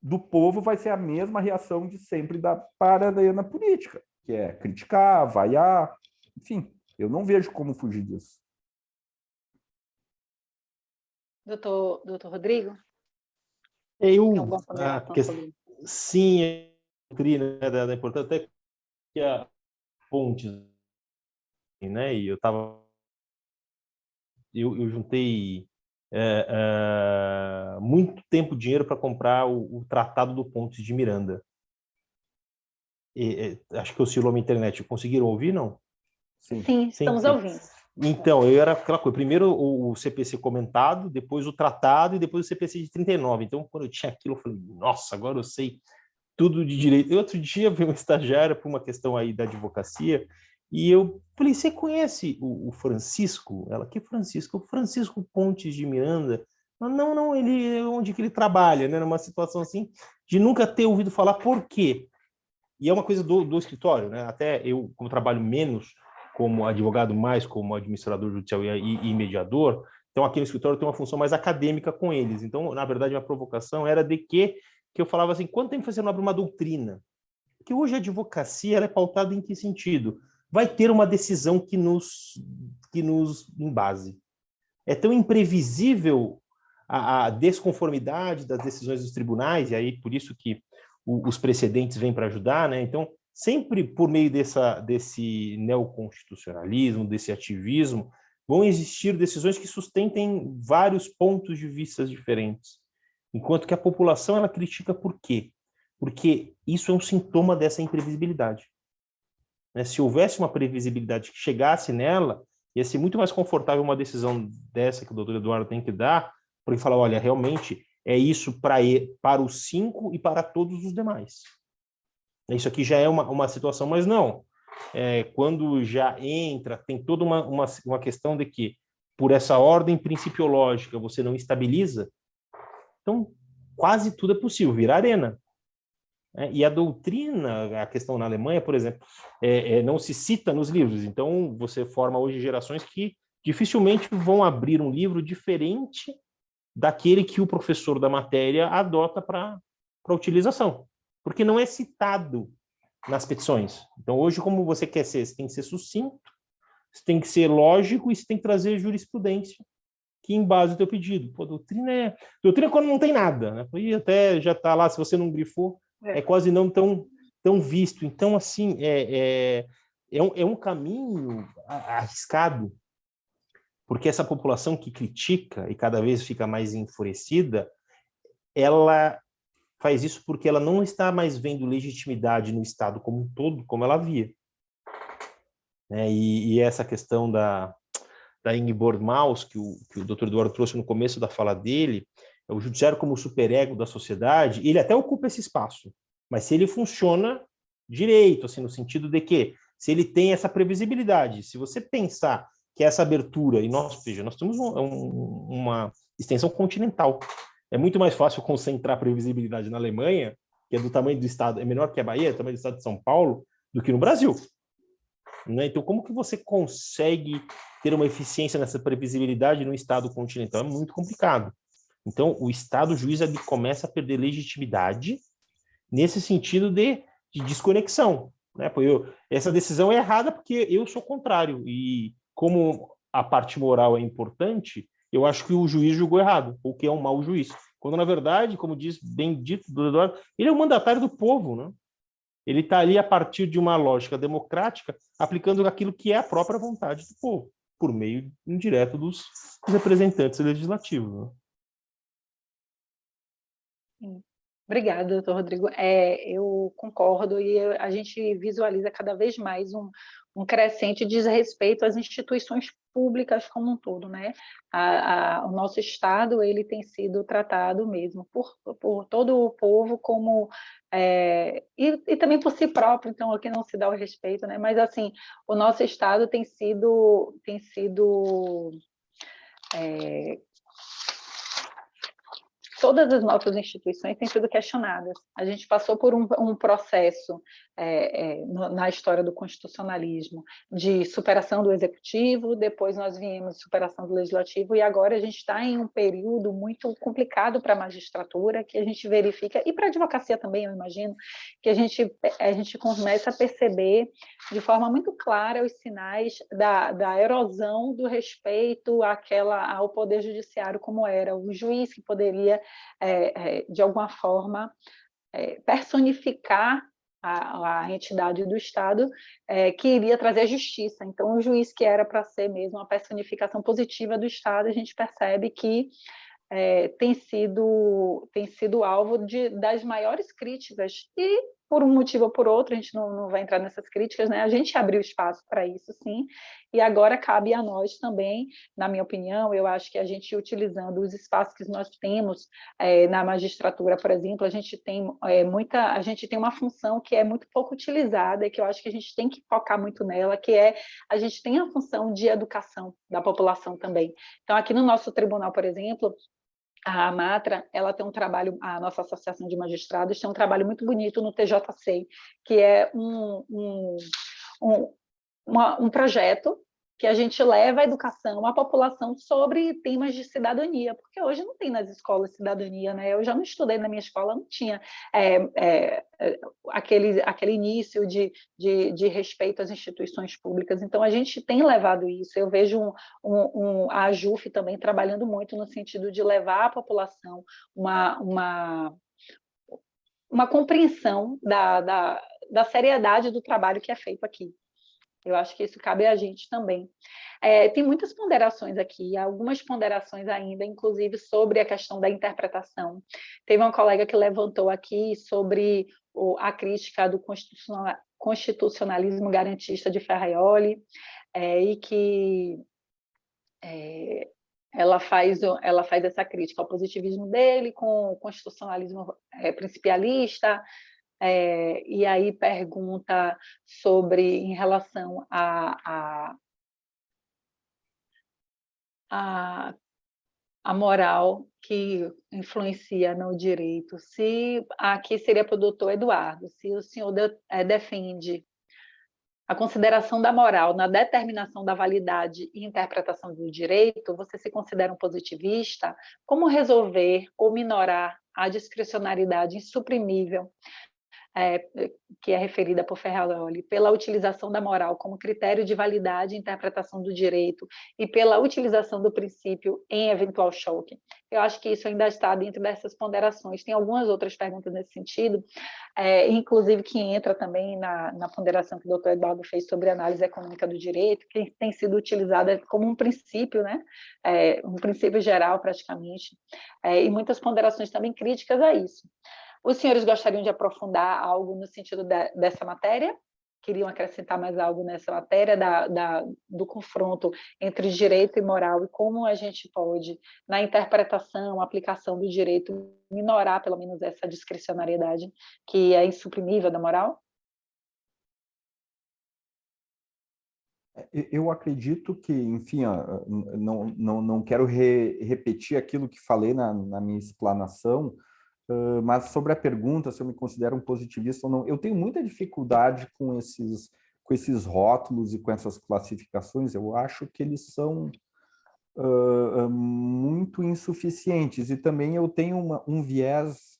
do povo vai ser a mesma reação de sempre para a arena política, que é criticar, vaiar, enfim, eu não vejo como fugir disso. Doutor Rodrigo? Sim, da importância até que a ponte, né? E eu juntei muito tempo, dinheiro para comprar o Tratado do Pontes de Miranda. Acho que oscilou a minha internet. Conseguiram ouvir, não? Sim, estamos ouvindo. Então, eu era aquela coisa, primeiro o CPC comentado, depois o tratado e depois o CPC de 39. Então, quando eu tinha aquilo, eu falei, nossa, agora eu sei tudo de direito. E outro dia veio uma estagiária por uma questão aí da advocacia, e eu falei, você conhece o Francisco? Ela, que Francisco? O Francisco Pontes de Miranda. Não, ele, onde que ele trabalha, né? Numa situação assim, de nunca ter ouvido falar. Por quê? E é uma coisa do escritório, né? Até eu, como trabalho menos como advogado, mais como administrador judicial e mediador, então aqui no escritório tem uma função mais acadêmica com eles. Então, na verdade, a provocação era de que eu falava assim, quanto tempo você não abre uma doutrina? Porque hoje a advocacia ela é pautada em que sentido? Vai ter uma decisão que nos embase. É tão imprevisível a desconformidade das decisões dos tribunais, e aí por isso que os precedentes vêm para ajudar, né? Então, sempre por meio desse neoconstitucionalismo, desse ativismo, vão existir decisões que sustentem vários pontos de vista diferentes. Enquanto que a população ela critica por quê? Porque isso é um sintoma dessa imprevisibilidade. Né? Se houvesse uma previsibilidade que chegasse nela, ia ser muito mais confortável uma decisão dessa que o doutor Eduardo tem que dar, porque falar, olha, realmente é isso para os 5 e para todos os demais. Isso aqui já é uma situação, mas não. Quando já entra, tem toda uma questão de que, por essa ordem principiológica, você não estabiliza, então quase tudo é possível, vira arena. E a doutrina, a questão na Alemanha, por exemplo, não se cita nos livros. Então, você forma hoje gerações que dificilmente vão abrir um livro diferente daquele que o professor da matéria adota para utilização, porque não é citado nas petições. Então, hoje, como você quer ser? Você tem que ser sucinto, você tem que ser lógico e você tem que trazer jurisprudência que embase o teu pedido. Pô, doutrina é quando não tem nada, né? E até já está lá, se você não grifou, é quase não tão visto. Então, assim, é um caminho arriscado, porque essa população que critica e cada vez fica mais enfurecida, ela faz isso porque ela não está mais vendo legitimidade no Estado como um todo, como ela via. E essa questão da Ingeborg Maus, que o Dr. Eduardo trouxe no começo da fala dele, o judiciário como superego da sociedade, ele até ocupa esse espaço, mas se ele funciona direito, assim, no sentido de que, se ele tem essa previsibilidade, se você pensar que essa abertura, e nós temos uma extensão continental, é muito mais fácil concentrar previsibilidade na Alemanha, que é do tamanho do estado, é menor que a Bahia, é do tamanho do estado de São Paulo, do que no Brasil. Então, como que você consegue ter uma eficiência nessa previsibilidade no estado continental? É muito complicado. Então, o estado juiz começa a perder legitimidade nesse sentido de desconexão. Essa decisão é errada porque eu sou contrário. E como a parte moral é importante, eu acho que o juiz julgou errado, ou que é um mau juiz. Quando, na verdade, como diz bem dito do Eduardo, ele é o mandatário do povo, né? Ele está ali a partir de uma lógica democrática, aplicando aquilo que é a própria vontade do povo, por meio indireto dos representantes legislativos. Né? Obrigada, doutor Rodrigo. Eu concordo e a gente visualiza cada vez mais um crescente desrespeito às instituições públicas como um todo, né? O nosso Estado ele tem sido tratado mesmo por todo o povo como e também por si próprio, então aqui não se dá o respeito, né? Mas assim, o nosso Estado tem sido todas as nossas instituições têm sido questionadas. A gente passou por um processo na história do constitucionalismo de superação do executivo, depois nós viemos de superação do legislativo, e agora a gente está em um período muito complicado para a magistratura, que a gente verifica, e para a advocacia também, eu imagino, que a gente começa a perceber de forma muito clara os sinais da erosão do respeito ao poder judiciário como era, o juiz que poderia de alguma forma, personificar a entidade do Estado que iria trazer justiça. Então, o juiz que era para ser mesmo uma personificação positiva do Estado, a gente percebe que tem sido alvo das maiores críticas, e por um motivo ou por outro, a gente não vai entrar nessas críticas, né? A gente abriu espaço para isso, sim, e agora cabe a nós também, na minha opinião, eu acho que a gente, utilizando os espaços que nós temos na magistratura, por exemplo, a gente tem uma função que é muito pouco utilizada, e que eu acho que a gente tem que focar muito nela, que a gente tem a função de educação da população também. Então, aqui no nosso tribunal, por exemplo, a AMATRA, ela tem um trabalho, a nossa Associação de Magistrados tem um trabalho muito bonito no TJC, que é um projeto que a gente leva a educação à população sobre temas de cidadania, porque hoje não tem nas escolas cidadania, né? Eu já não estudei na minha escola, não tinha aquele início de respeito às instituições públicas. Então, a gente tem levado isso. Eu vejo a AJUF também trabalhando muito no sentido de levar à população uma compreensão da seriedade do trabalho que é feito aqui. Eu acho que isso cabe a gente também. Tem muitas ponderações aqui, algumas ponderações ainda, inclusive sobre a questão da interpretação. Teve uma colega que levantou aqui sobre a crítica do constitucionalismo garantista de Ferraioli, e que ela faz essa crítica ao positivismo dele com o constitucionalismo principialista, e aí pergunta sobre, em relação a moral que influencia no direito. Se aqui seria para o doutor Eduardo, se o senhor defende a consideração da moral na determinação da validade e interpretação do direito, você se considera um positivista? Como resolver ou minorar a discricionariedade insuprimível que é referida por Ferraroli, pela utilização da moral como critério de validade e interpretação do direito e pela utilização do princípio em eventual choque? Eu acho que isso ainda está dentro dessas ponderações. Tem algumas outras perguntas nesse sentido, inclusive que entra também na ponderação que o doutor Eduardo fez sobre a análise econômica do direito, que tem sido utilizada como um princípio, né? Um princípio geral, praticamente, e muitas ponderações também críticas a isso. Os senhores gostariam de aprofundar algo no sentido dessa matéria? Queriam acrescentar mais algo nessa matéria do confronto entre direito e moral e como a gente pode, na interpretação, aplicação do direito, minorar pelo menos essa discricionariedade que é insuprimível da moral? Eu acredito que, enfim, não quero repetir aquilo que falei na minha explanação, mas sobre a pergunta se eu me considero um positivista ou não, eu tenho muita dificuldade com esses rótulos e com essas classificações. Eu acho que eles são muito insuficientes, e também eu tenho um viés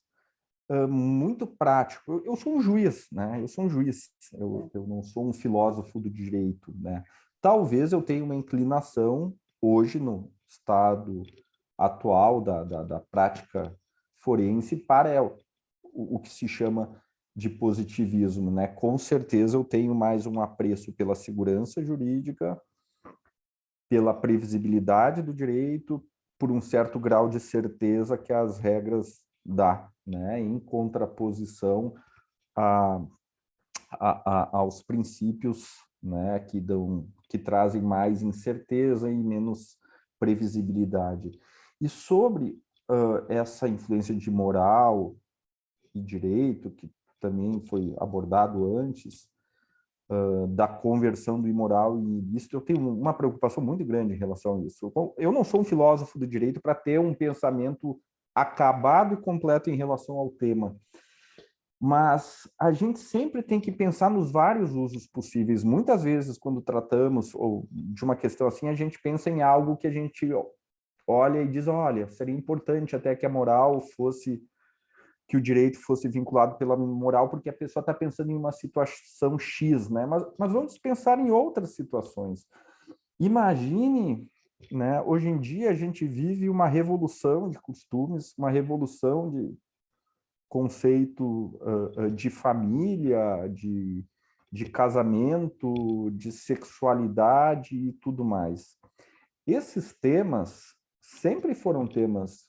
muito prático. Eu sou um juiz, né? Eu sou um juiz, eu não sou um filósofo do direito, né? Talvez eu tenha uma inclinação, hoje, no estado atual da prática forense, para o que se chama de positivismo, né? Com certeza eu tenho mais um apreço pela segurança jurídica, pela previsibilidade do direito, por um certo grau de certeza que as regras dá, né? Em contraposição aos princípios, né? Que trazem mais incerteza e menos previsibilidade. E sobre essa influência de moral e direito, que também foi abordado antes, da conversão do imoral em ilícito, eu tenho uma preocupação muito grande em relação a isso. Eu não sou um filósofo do direito para ter um pensamento acabado e completo em relação ao tema, mas a gente sempre tem que pensar nos vários usos possíveis. Muitas vezes, quando tratamos de uma questão assim, a gente pensa em algo que a gente olha e diz, olha, seria importante até que a moral fosse, que o direito fosse vinculado pela moral, porque a pessoa está pensando em uma situação X, né? Mas vamos pensar em outras situações. Imagine, né? Hoje em dia a gente vive uma revolução de costumes, uma revolução de conceito de família, de casamento, de sexualidade e tudo mais. Esses temas sempre foram temas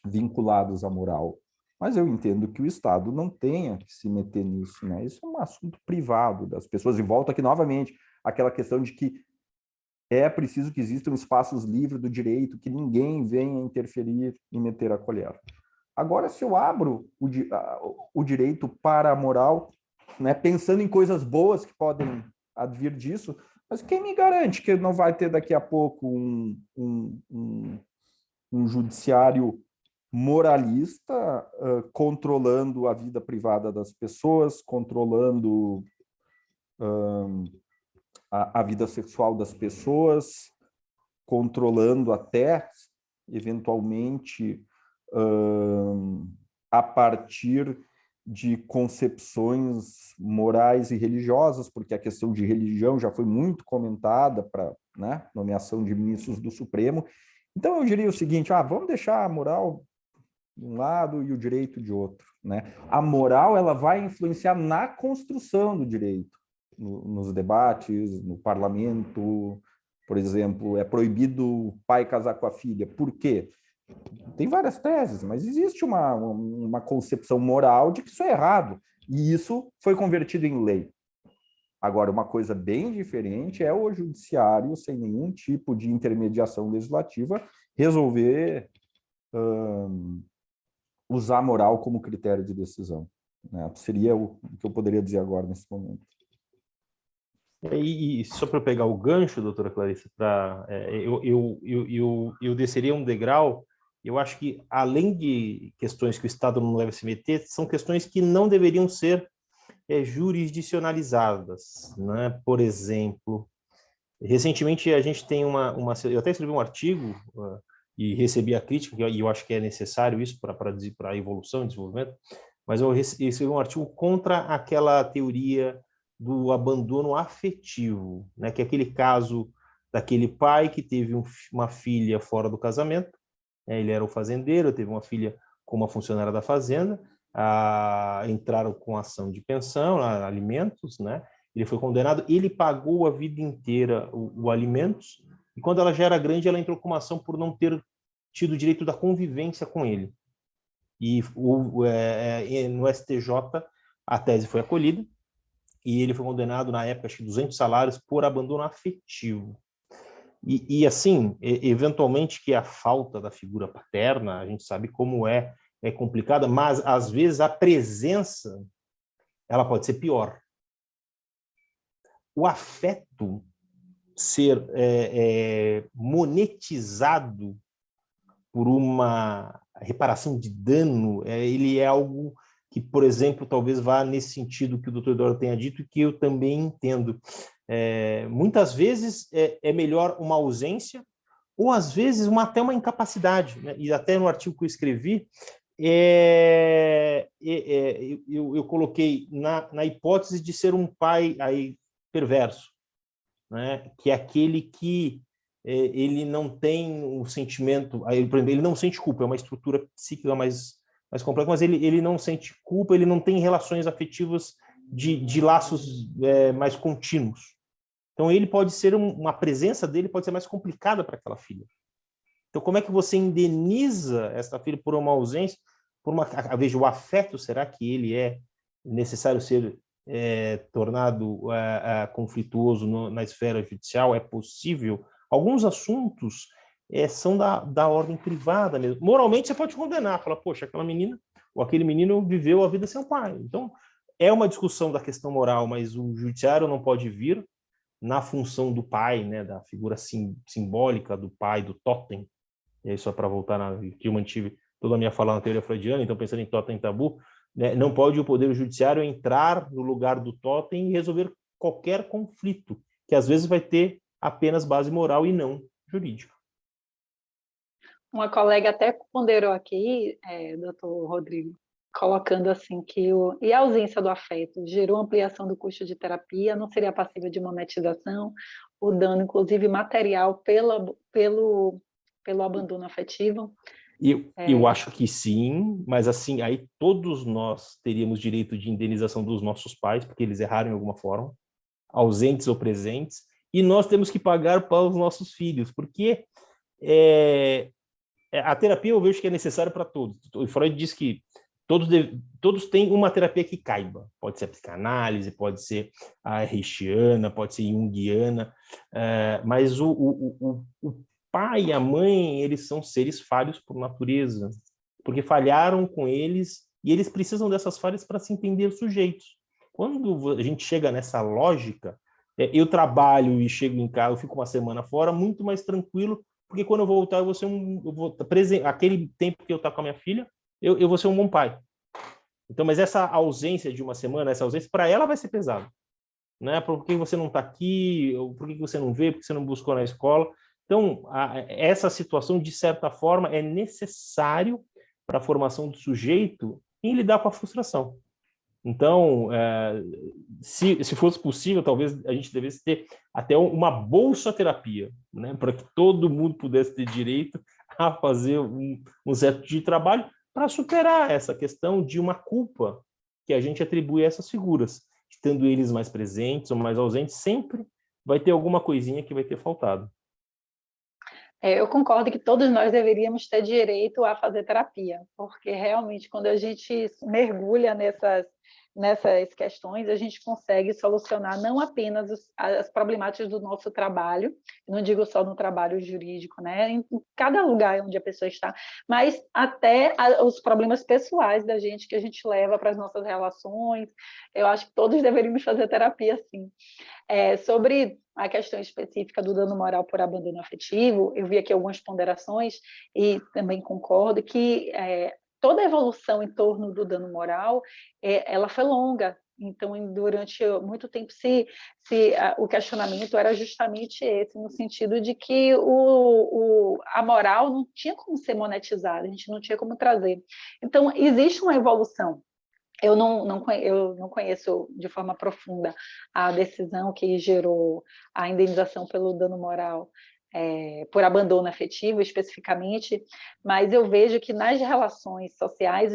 vinculados à moral, mas eu entendo que o Estado não tenha que se meter nisso, né? Isso é um assunto privado das pessoas, e volto aqui novamente àquela questão de que é preciso que existam espaços livres do direito, que ninguém venha interferir e meter a colher. Agora, se eu abro o direito para a moral, né, pensando em coisas boas que podem advir disso, mas quem me garante que não vai ter daqui a pouco um judiciário moralista controlando a vida privada das pessoas, controlando a vida sexual das pessoas, controlando até, eventualmente, a partir de concepções morais e religiosas, porque a questão de religião já foi muito comentada para, né, nomeação de ministros do Supremo. Então, eu diria o seguinte, vamos deixar a moral de um lado e o direito de outro, né? A moral, ela vai influenciar na construção do direito, nos debates, no parlamento. Por exemplo, é proibido o pai casar com a filha. Por quê? Tem várias teses, mas existe uma concepção moral de que isso é errado, e isso foi convertido em lei. Agora, uma coisa bem diferente é o judiciário, sem nenhum tipo de intermediação legislativa, resolver usar a moral como critério de decisão, né? Seria o que eu poderia dizer agora nesse momento. E só para pegar o gancho, doutora Clarice, eu desceria um degrau. Eu acho que, além de questões que o Estado não deve se meter, são questões que não deveriam ser jurisdicionalizadas, né? Por exemplo, recentemente a gente tem eu até escrevi um artigo e recebi a crítica, e eu acho que é necessário isso para a evolução e desenvolvimento, mas eu escrevi um artigo contra aquela teoria do abandono afetivo, né? Que é aquele caso daquele pai que teve uma filha fora do casamento, né? Ele era o fazendeiro, teve uma filha com uma funcionária da fazenda, entraram com ação de pensão, alimentos, né? Ele foi condenado, ele pagou a vida inteira o alimentos, e quando ela já era grande, ela entrou com uma ação por não ter tido o direito da convivência com ele. E no STJ a tese foi acolhida, e ele foi condenado, na época, acho que 200 salários por abandono afetivo. E assim, eventualmente, que a falta da figura paterna, a gente sabe como é complicada, mas, às vezes, a presença ela pode ser pior. O afeto ser monetizado por uma reparação de dano, ele é algo que, por exemplo, talvez vá nesse sentido que o Dr. Eduardo tenha dito e que eu também entendo. Muitas vezes é melhor uma ausência ou, às vezes, até uma incapacidade, né? E até no artigo que eu escrevi, eu coloquei na hipótese de ser um pai aí perverso, né? Que é aquele que ele não tem o sentimento, ele não sente culpa, é uma estrutura psíquica mais complexa, mas ele não sente culpa, ele não tem relações afetivas de laços mais contínuos. Então, ele pode ser uma presença dele pode ser mais complicada para aquela filha. Então, como é que você indeniza essa filha por uma ausência? Veja, o afeto, será que ele é necessário ser tornado conflituoso na esfera judicial? É possível? Alguns assuntos são da ordem privada mesmo. Moralmente, você pode condenar, falar, poxa, aquela menina ou aquele menino viveu a vida sem o pai. Então, é uma discussão da questão moral, mas o judiciário não pode vir na função do pai, né, da figura simbólica do pai, do totem. E aí, só para voltar que eu mantive toda a minha fala na teoria freudiana, então pensando em totem tabu, né, não pode o poder judiciário entrar no lugar do totem e resolver qualquer conflito, que às vezes vai ter apenas base moral e não jurídica. Uma colega até ponderou aqui, doutor Rodrigo, colocando assim que a ausência do afeto gerou ampliação do custo de terapia, não seria passível de monetização, o dano, inclusive material, pelo abandono afetivo? Eu acho que sim, mas assim, aí todos nós teríamos direito de indenização dos nossos pais, porque eles erraram em alguma forma, ausentes ou presentes, e nós temos que pagar para os nossos filhos, porque a terapia eu vejo que é necessária para todos. O Freud diz que todos têm uma terapia que caiba. Pode ser a psicanálise, pode ser a reichiana, pode ser junguiana, mas o pai e a mãe, eles são seres falhos por natureza, porque falharam com eles e eles precisam dessas falhas para se entender sujeitos. Quando a gente chega nessa lógica, eu trabalho e chego em casa, eu fico uma semana fora, muito mais tranquilo, porque quando eu voltar, eu vou aquele tempo que eu estou com a minha filha, eu vou ser um bom pai. Então, mas essa ausência de uma semana, essa ausência, para ela vai ser pesado. Né? Por que você não está aqui? Por que você não vê? Por que você não buscou na escola? Então, essa situação, de certa forma, é necessário para a formação do sujeito em lidar com a frustração. Então, se fosse possível, talvez a gente devesse ter até uma bolsa-terapia, né, para que todo mundo pudesse ter direito a fazer um certo tipo de trabalho para superar essa questão de uma culpa que a gente atribui a essas figuras. Estando eles mais presentes ou mais ausentes, sempre vai ter alguma coisinha que vai ter faltado. Eu concordo que todos nós deveríamos ter direito a fazer terapia, porque realmente quando a gente mergulha nessas questões, a gente consegue solucionar não apenas as problemáticas do nosso trabalho, não digo só no trabalho jurídico, né, em cada lugar onde a pessoa está, mas até os problemas pessoais da gente, que a gente leva para as nossas relações. Eu acho que todos deveríamos fazer terapia, sim. Sobre a questão específica do dano moral por abandono afetivo, eu vi aqui algumas ponderações e também concordo que toda a evolução em torno do dano moral, ela foi longa. Então, durante muito tempo, o questionamento era justamente esse, no sentido de que a moral não tinha como ser monetizada, a gente não tinha como trazer. Então, existe uma evolução. Eu não conheço de forma profunda a decisão que gerou a indenização pelo dano moral por abandono afetivo, especificamente, mas eu vejo que nas relações sociais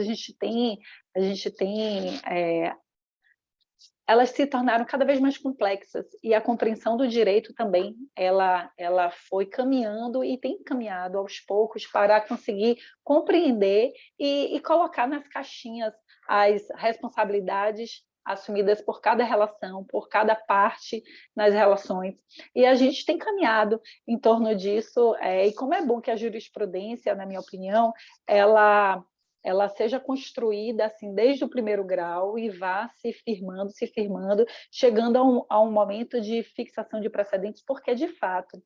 elas se tornaram cada vez mais complexas, e a compreensão do direito também, ela foi caminhando e tem caminhado aos poucos para conseguir compreender e colocar nas caixinhas as responsabilidades assumidas por cada relação, por cada parte nas relações. E a gente tem caminhado em torno disso, e como é bom que a jurisprudência, na minha opinião, ela seja construída assim desde o primeiro grau e vá se firmando, chegando a um momento de fixação de precedentes, porque, de fato,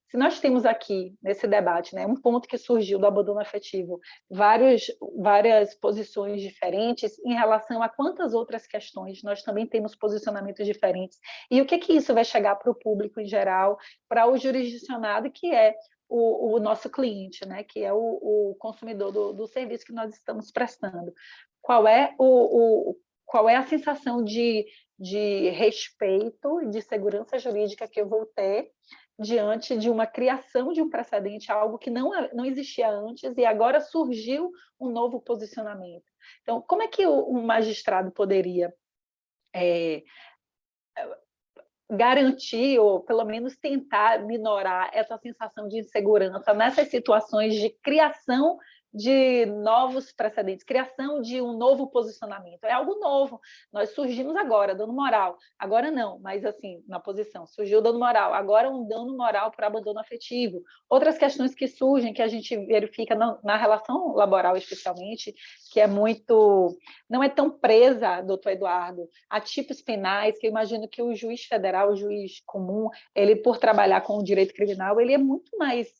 se nós temos aqui, nesse debate, né, um ponto que surgiu do abandono afetivo, várias posições diferentes em relação a quantas outras questões nós também temos posicionamentos diferentes. E o que isso vai chegar para o público em geral, para o jurisdicionado, que é o nosso cliente, né, que é o consumidor do serviço que nós estamos prestando. Qual é a sensação de respeito e de segurança jurídica que eu vou ter diante de uma criação de um precedente, algo que não existia antes e agora surgiu um novo posicionamento? Então, como é que o magistrado poderia garantir, ou pelo menos tentar minorar essa sensação de insegurança nessas situações de criação de novos precedentes, criação de um novo posicionamento? É algo novo, nós surgimos agora, dano moral, agora não, mas assim, na posição, surgiu o dano moral, agora um dano moral por abandono afetivo. Outras questões que surgem, que a gente verifica na relação laboral especialmente, que não é tão presa, doutor Eduardo, a tipos penais, que eu imagino que o juiz federal, o juiz comum, ele, por trabalhar com o direito criminal, ele é muito mais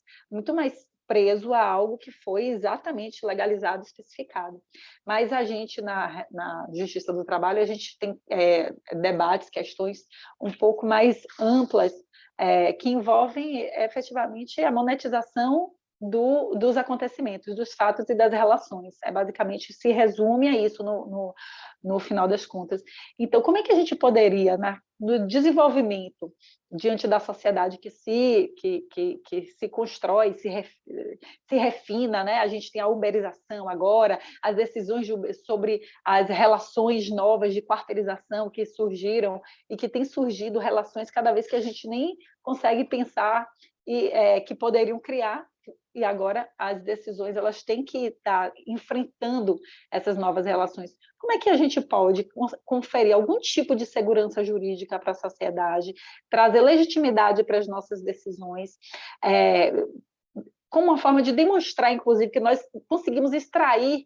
preso a algo que foi exatamente legalizado, especificado. Mas a gente, na Justiça do Trabalho, a gente tem debates, questões um pouco mais amplas, que envolvem efetivamente a monetização dos acontecimentos, dos fatos e das relações. Basicamente, se resume a isso no final das contas. Então, como é que a gente poderia, no desenvolvimento diante da sociedade que se constrói, se refina, né? A gente tem a uberização agora, as decisões sobre as relações novas de quarteirização que surgiram e que têm surgido relações cada vez que a gente nem consegue pensar que poderiam criar. E agora as decisões elas têm que estar enfrentando essas novas relações. Como é que a gente pode conferir algum tipo de segurança jurídica para a sociedade, trazer legitimidade para as nossas decisões, como uma forma de demonstrar, inclusive, que nós conseguimos extrair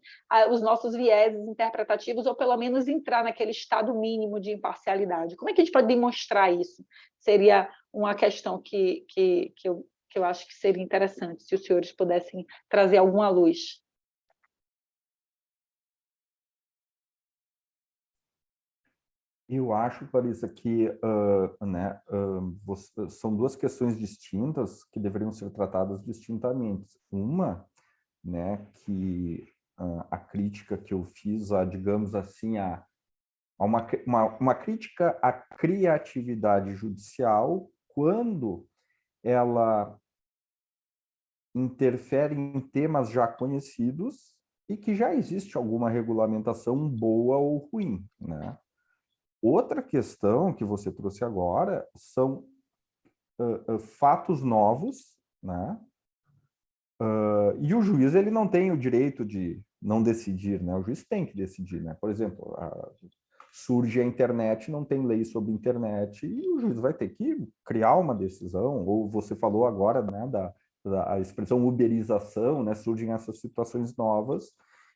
os nossos vieses interpretativos, ou pelo menos entrar naquele estado mínimo de imparcialidade? Como é que a gente pode demonstrar isso? Seria uma questão que eu acho que seria interessante, se os senhores pudessem trazer alguma luz. Eu acho, Clarissa, que são duas questões distintas que deveriam ser tratadas distintamente. Uma, né, que a crítica que eu fiz, digamos assim, uma crítica à criatividade judicial quando ela interfere em temas já conhecidos e que já existe alguma regulamentação boa ou ruim, né? Outra questão que você trouxe agora são fatos novos, né? E o juiz ele não tem o direito de não decidir, né? O juiz tem que decidir, né? Por exemplo, surge a internet, não tem lei sobre internet, e o juiz vai ter que criar uma decisão, ou você falou agora, né, da expressão uberização, né, surgem essas situações novas,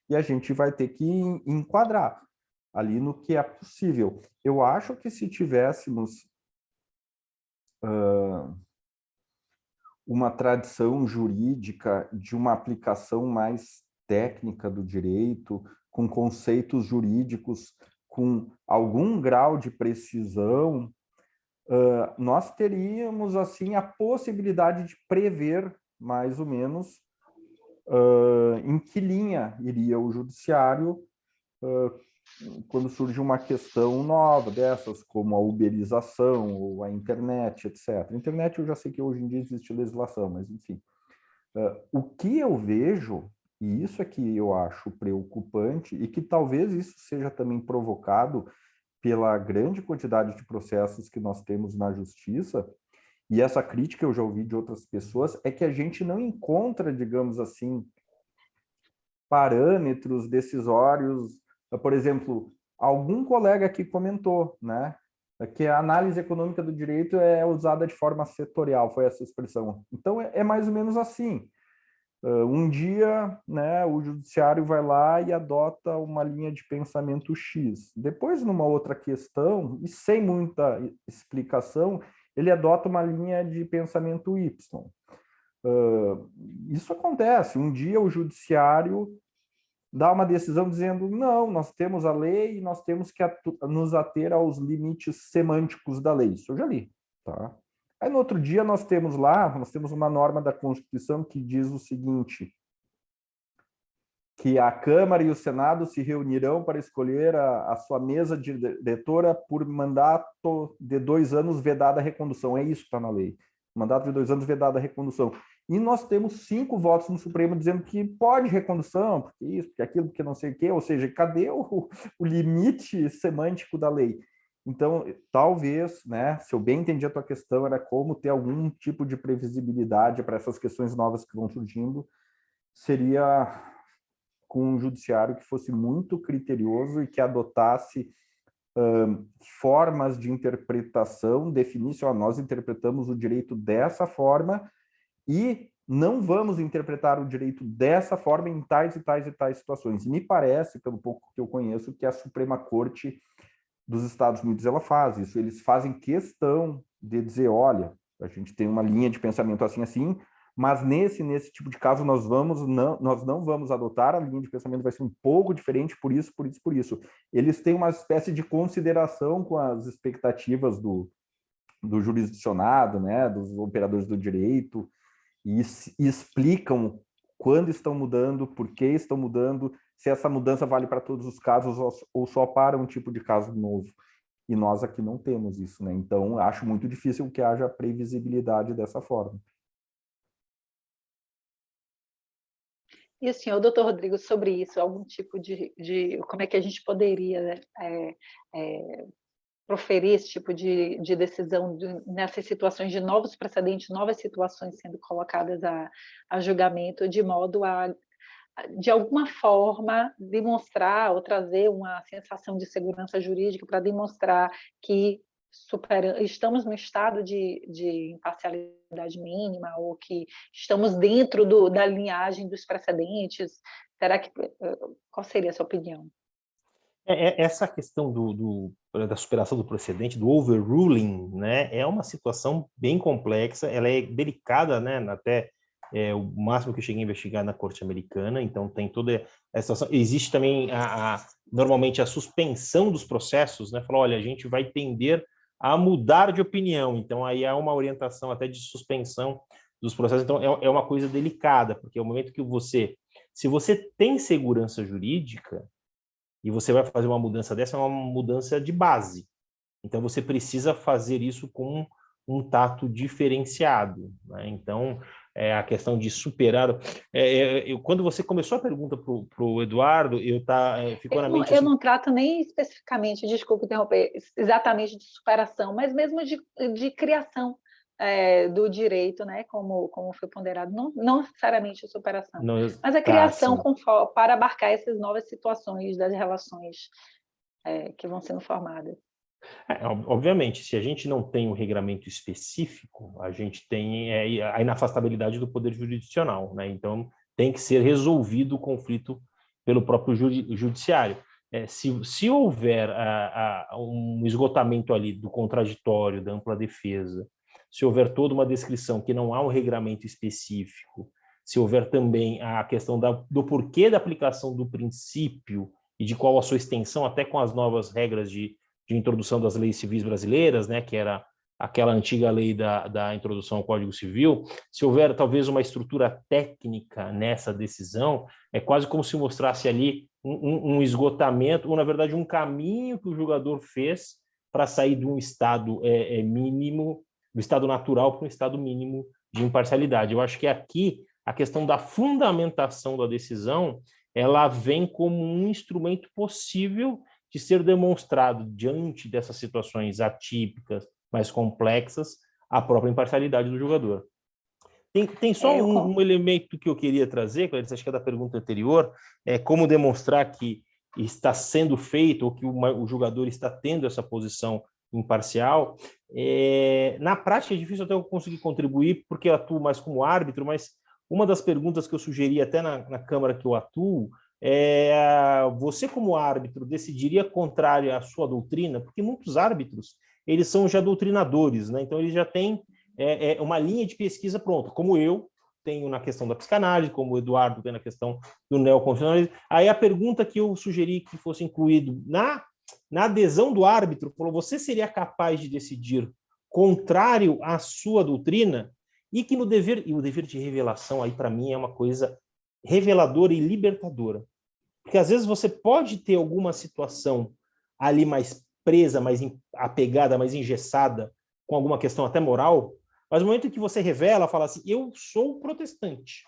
e a gente vai ter que enquadrar ali no que é possível. Eu acho que se tivéssemos uma tradição jurídica de uma aplicação mais técnica do direito, com conceitos jurídicos com algum grau de precisão, nós teríamos assim a possibilidade de prever mais ou menos em que linha iria o judiciário quando surge uma questão nova dessas, como a uberização ou a internet, etc. A internet eu já sei que hoje em dia existe legislação, mas enfim. O que eu vejo, e isso é que eu acho preocupante, e que talvez isso seja também provocado pela grande quantidade de processos que nós temos na justiça, e essa crítica eu já ouvi de outras pessoas, é que a gente não encontra, digamos assim, parâmetros decisórios. Por exemplo, algum colega aqui comentou, né, que a análise econômica do direito é usada de forma setorial, foi essa expressão. Então, é mais ou menos assim. Um dia, né, o judiciário vai lá e adota uma linha de pensamento X. Depois, numa outra questão, e sem muita explicação, ele adota uma linha de pensamento Y. Isso acontece. Um dia o judiciário dá uma decisão dizendo, não, nós temos a lei e nós temos que nos ater aos limites semânticos da lei. Isso eu já li, tá? Aí no outro dia nós temos uma norma da Constituição que diz o seguinte, que a Câmara e o Senado se reunirão para escolher a sua mesa diretora por mandato de 2 anos vedada a recondução. É isso que está na lei. Mandato de 2 anos vedada a recondução. E nós temos 5 votos no Supremo dizendo que pode recondução, porque isso, porque aquilo, porque não sei o quê. Ou seja, cadê o limite semântico da lei? Então, talvez, né, se eu bem entendi a tua questão, era como ter algum tipo de previsibilidade para essas questões novas que vão surgindo, seria com um judiciário que fosse muito criterioso e que adotasse formas de interpretação, definisse, nós interpretamos o direito dessa forma e não vamos interpretar o direito dessa forma em tais e tais e tais situações. E me parece, pelo pouco que eu conheço, que a Suprema Corte dos Estados Unidos ela faz isso. Eles fazem questão de dizer, olha, a gente tem uma linha de pensamento assim, mas nesse tipo de caso nós não vamos adotar, a linha de pensamento vai ser um pouco diferente por isso. Eles têm uma espécie de consideração com as expectativas do jurisdicionado, né, dos operadores do direito, e explicam quando estão mudando, por que estão mudando, se essa mudança vale para todos os casos ou só para um tipo de caso novo. E nós aqui não temos isso, né? Então, acho muito difícil que haja previsibilidade dessa forma. E assim, o doutor Rodrigo, sobre isso, algum tipo de como é que a gente poderia proferir esse tipo de decisão nessas situações de novos precedentes, novas situações sendo colocadas a julgamento, de modo a, de alguma forma, demonstrar ou trazer uma sensação de segurança jurídica para demonstrar que estamos no estado de imparcialidade mínima ou que estamos dentro da linhagem dos precedentes? Qual seria a sua opinião? Essa questão da superação do precedente, do overruling, né, é uma situação bem complexa, ela é delicada, né, até o máximo que eu cheguei a investigar na Corte Americana, então tem toda essa situação. Existe também, normalmente, a suspensão dos processos, né, falou, olha, a gente vai tender a mudar de opinião, então aí há uma orientação até de suspensão dos processos, então é uma coisa delicada, porque é o momento que se você tem segurança jurídica, e você vai fazer uma mudança dessa, é uma mudança de base. Então, você precisa fazer isso com um tato diferenciado, né? Então, a questão de superar... quando você começou a pergunta para o Eduardo, ficou na mente... Eu não trato nem especificamente, desculpa interromper, exatamente de superação, mas mesmo de criação do direito, né, como foi ponderado, não necessariamente a superação, mas a criação para abarcar essas novas situações das relações que vão sendo formadas. Obviamente, se a gente não tem um regramento específico, a gente tem a inafastabilidade do poder jurisdicional, né? Então, tem que ser resolvido o conflito pelo próprio judiciário. Se houver um esgotamento ali do contraditório, da ampla defesa, se houver toda uma descrição que não há um regramento específico, se houver também a questão do porquê da aplicação do princípio e de qual a sua extensão, até com as novas regras de introdução das leis civis brasileiras, né, que era aquela antiga lei da introdução ao Código Civil, se houver talvez uma estrutura técnica nessa decisão, é quase como se mostrasse ali um esgotamento, ou na verdade um caminho que o julgador fez para sair de um estado mínimo, do estado natural para um estado mínimo de imparcialidade. Eu acho que aqui a questão da fundamentação da decisão, ela vem como um instrumento possível de ser demonstrado diante dessas situações atípicas, mais complexas, a própria imparcialidade do jogador. Tem só um elemento que eu queria trazer, Clarice, acho que é da pergunta anterior, como demonstrar que está sendo feito, ou que o jogador está tendo essa posição imparcial. Na prática é difícil até eu conseguir contribuir, porque eu atuo mais como árbitro, mas uma das perguntas que eu sugeri até na Câmara que eu atuo, você como árbitro decidiria contrário à sua doutrina? Porque muitos árbitros, eles são já doutrinadores, né? Então eles já têm uma linha de pesquisa pronta, como eu tenho na questão da psicanálise, como o Eduardo tem na questão do neoconstitucionalismo. Aí a pergunta que eu sugeri que fosse incluído na adesão do árbitro, falou, você seria capaz de decidir contrário à sua doutrina? E que o dever de revelação aí para mim é uma coisa reveladora e libertadora. Porque às vezes você pode ter alguma situação ali mais presa, mais apegada, mais engessada, com alguma questão até moral, mas no momento em que você revela, fala assim, eu sou protestante.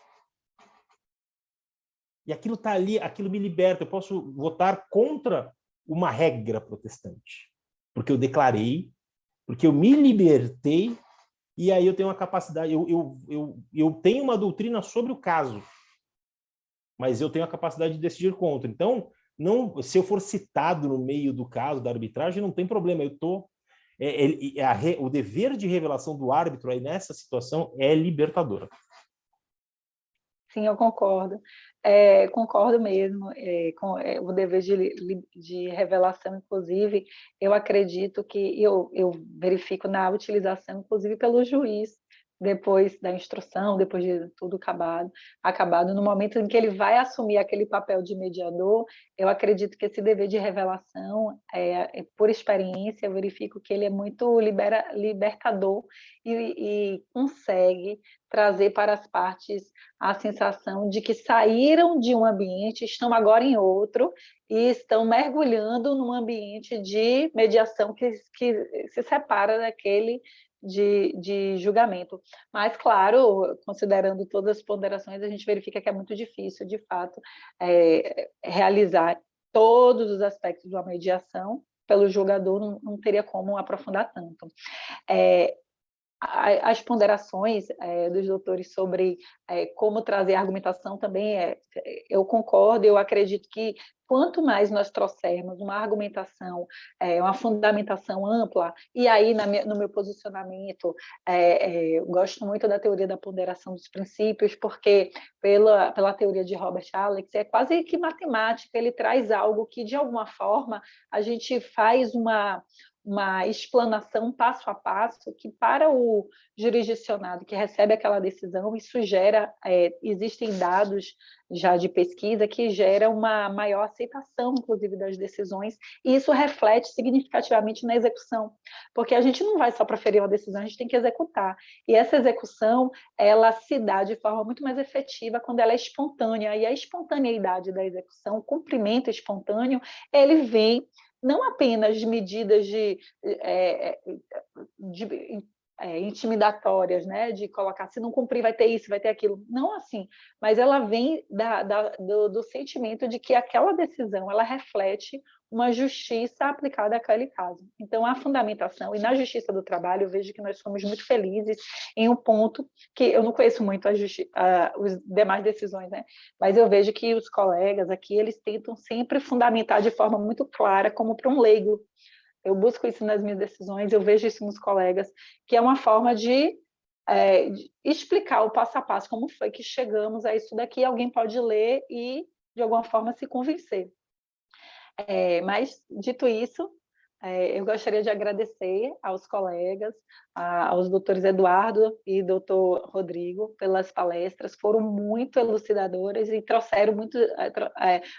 E aquilo está ali, aquilo me liberta, eu posso votar contra uma regra protestante. Porque eu declarei, porque eu me libertei, e aí eu tenho uma capacidade, eu tenho uma doutrina sobre o caso, mas eu tenho a capacidade de decidir contra. Então, não, se eu for citado no meio do caso da arbitragem, não tem problema. Eu tô o dever de revelação do árbitro aí nessa situação é libertadora. Sim, eu concordo. Concordo mesmo com o dever de revelação, inclusive, eu acredito que eu verifico na utilização, inclusive pelo juiz, depois da instrução, depois de tudo acabado, no momento em que ele vai assumir aquele papel de mediador, eu acredito que esse dever de revelação, por experiência, eu verifico que ele é muito libertador e consegue trazer para as partes a sensação de que saíram de um ambiente, estão agora em outro e estão mergulhando num ambiente de mediação que se separa daquele de julgamento. Mas, claro, considerando todas as ponderações, a gente verifica que é muito difícil, de fato, realizar todos os aspectos de uma mediação pelo julgador, não teria como aprofundar tanto. As ponderações dos doutores sobre como trazer a argumentação também, eu concordo, eu acredito que quanto mais nós trouxermos uma argumentação, uma fundamentação ampla, e aí no meu posicionamento, eu gosto muito da teoria da ponderação dos princípios, porque pela teoria de Robert Alex, é quase que matemática, ele traz algo que, de alguma forma, a gente faz uma explanação passo a passo que, para o jurisdicionado que recebe aquela decisão, isso gera, existem dados já de pesquisa que gera uma maior aceitação, inclusive, das decisões, e isso reflete significativamente na execução, porque a gente não vai só proferir uma decisão, a gente tem que executar, e essa execução, ela se dá de forma muito mais efetiva quando ela é espontânea, e a espontaneidade da execução, o cumprimento espontâneo, ele vem não apenas de medidas intimidatórias, né? De colocar, se não cumprir, vai ter isso, vai ter aquilo. Não assim, mas ela vem do sentimento de que aquela decisão ela reflete uma justiça aplicada àquele caso. Então, a fundamentação, e na justiça do trabalho, eu vejo que nós somos muito felizes em um ponto que eu não conheço muito as demais decisões, né? Mas eu vejo que os colegas aqui, eles tentam sempre fundamentar de forma muito clara, como para um leigo. Eu busco isso nas minhas decisões, eu vejo isso nos colegas, que é uma forma de explicar o passo a passo, como foi que chegamos a isso daqui, alguém pode ler e, de alguma forma, se convencer. Mas, dito isso, eu gostaria de agradecer aos colegas, aos doutores Eduardo e doutor Rodrigo pelas palestras, foram muito elucidadoras e trouxeram muito,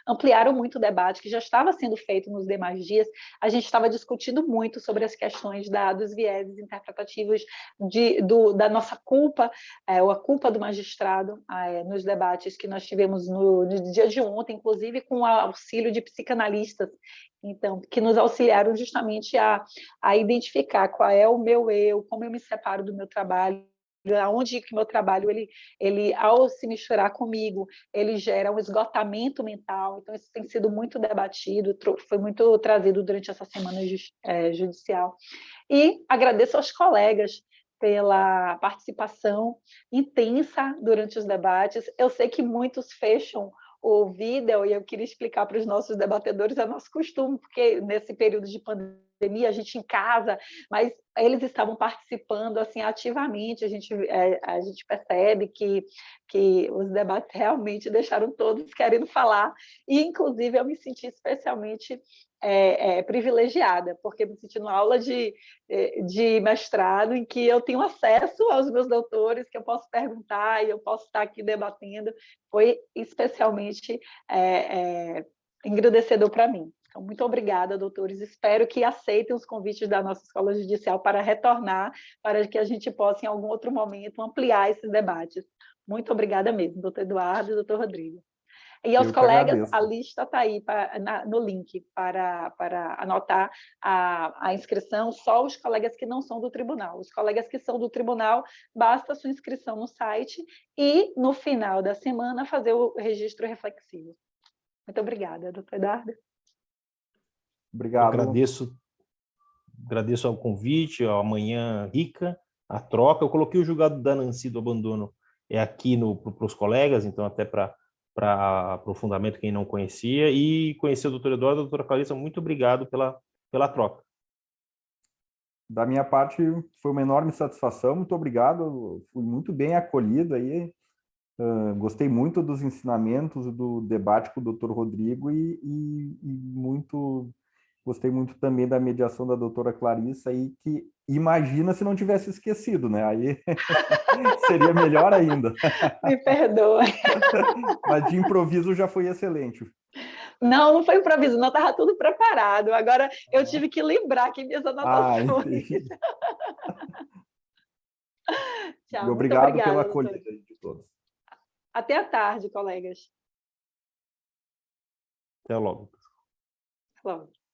ampliaram muito o debate que já estava sendo feito nos demais dias. A gente estava discutindo muito sobre as questões dos vieses interpretativos da nossa culpa, ou a culpa do magistrado, nos debates que nós tivemos no dia de ontem, inclusive com o auxílio de psicanalistas, então, que nos auxiliaram justamente a identificar qual é o meu eu, como eu me separo do meu trabalho, aonde que o meu trabalho, ele, ao se misturar comigo, ele gera um esgotamento mental. Então, isso tem sido muito debatido, foi muito trazido durante essa semana judicial. E agradeço aos colegas pela participação intensa durante os debates. Eu sei que muitos fecham o vídeo, e eu queria explicar para os nossos debatedores, é nosso costume, porque nesse período de pandemia, a gente em casa, mas eles estavam participando assim ativamente, a gente percebe que os debates realmente deixaram todos querendo falar, e inclusive eu me senti especialmente privilegiada, porque me senti numa aula de mestrado em que eu tenho acesso aos meus doutores, que eu posso perguntar e eu posso estar aqui debatendo, foi especialmente engrandecedor para mim. Então, muito obrigada, doutores. Espero que aceitem os convites da nossa Escola Judicial para retornar, para que a gente possa, em algum outro momento, ampliar esses debates. Muito obrigada mesmo, doutor Eduardo e doutor Rodrigo. E aos colegas, a lista está aí no link para anotar a inscrição, só os colegas que não são do tribunal. Os colegas que são do tribunal, basta a sua inscrição no site e, no final da semana, fazer o registro reflexivo. Muito obrigada, doutor Eduardo. Obrigado. Agradeço ao convite, a manhã rica, a troca. Eu coloquei o julgado da Nancy do abandono aqui para os colegas, então até para aprofundamento, quem não conhecia, e conhecer o doutor Eduardo e a doutora Clarissa, muito obrigado pela troca. Da minha parte, foi uma enorme satisfação, muito obrigado, fui muito bem acolhido aí, gostei muito dos ensinamentos, do debate com o doutor Rodrigo e gostei muito também da mediação da doutora Clarissa, aí, que imagina se não tivesse esquecido, né? Aí seria melhor ainda. Me perdoa. Mas de improviso já foi excelente. Não foi improviso, não, estava tudo preparado. Agora eu tive que lembrar aqui minhas anotações. Tchau, e obrigado pela acolhida de todos. Até à tarde, colegas. Até logo. Logo.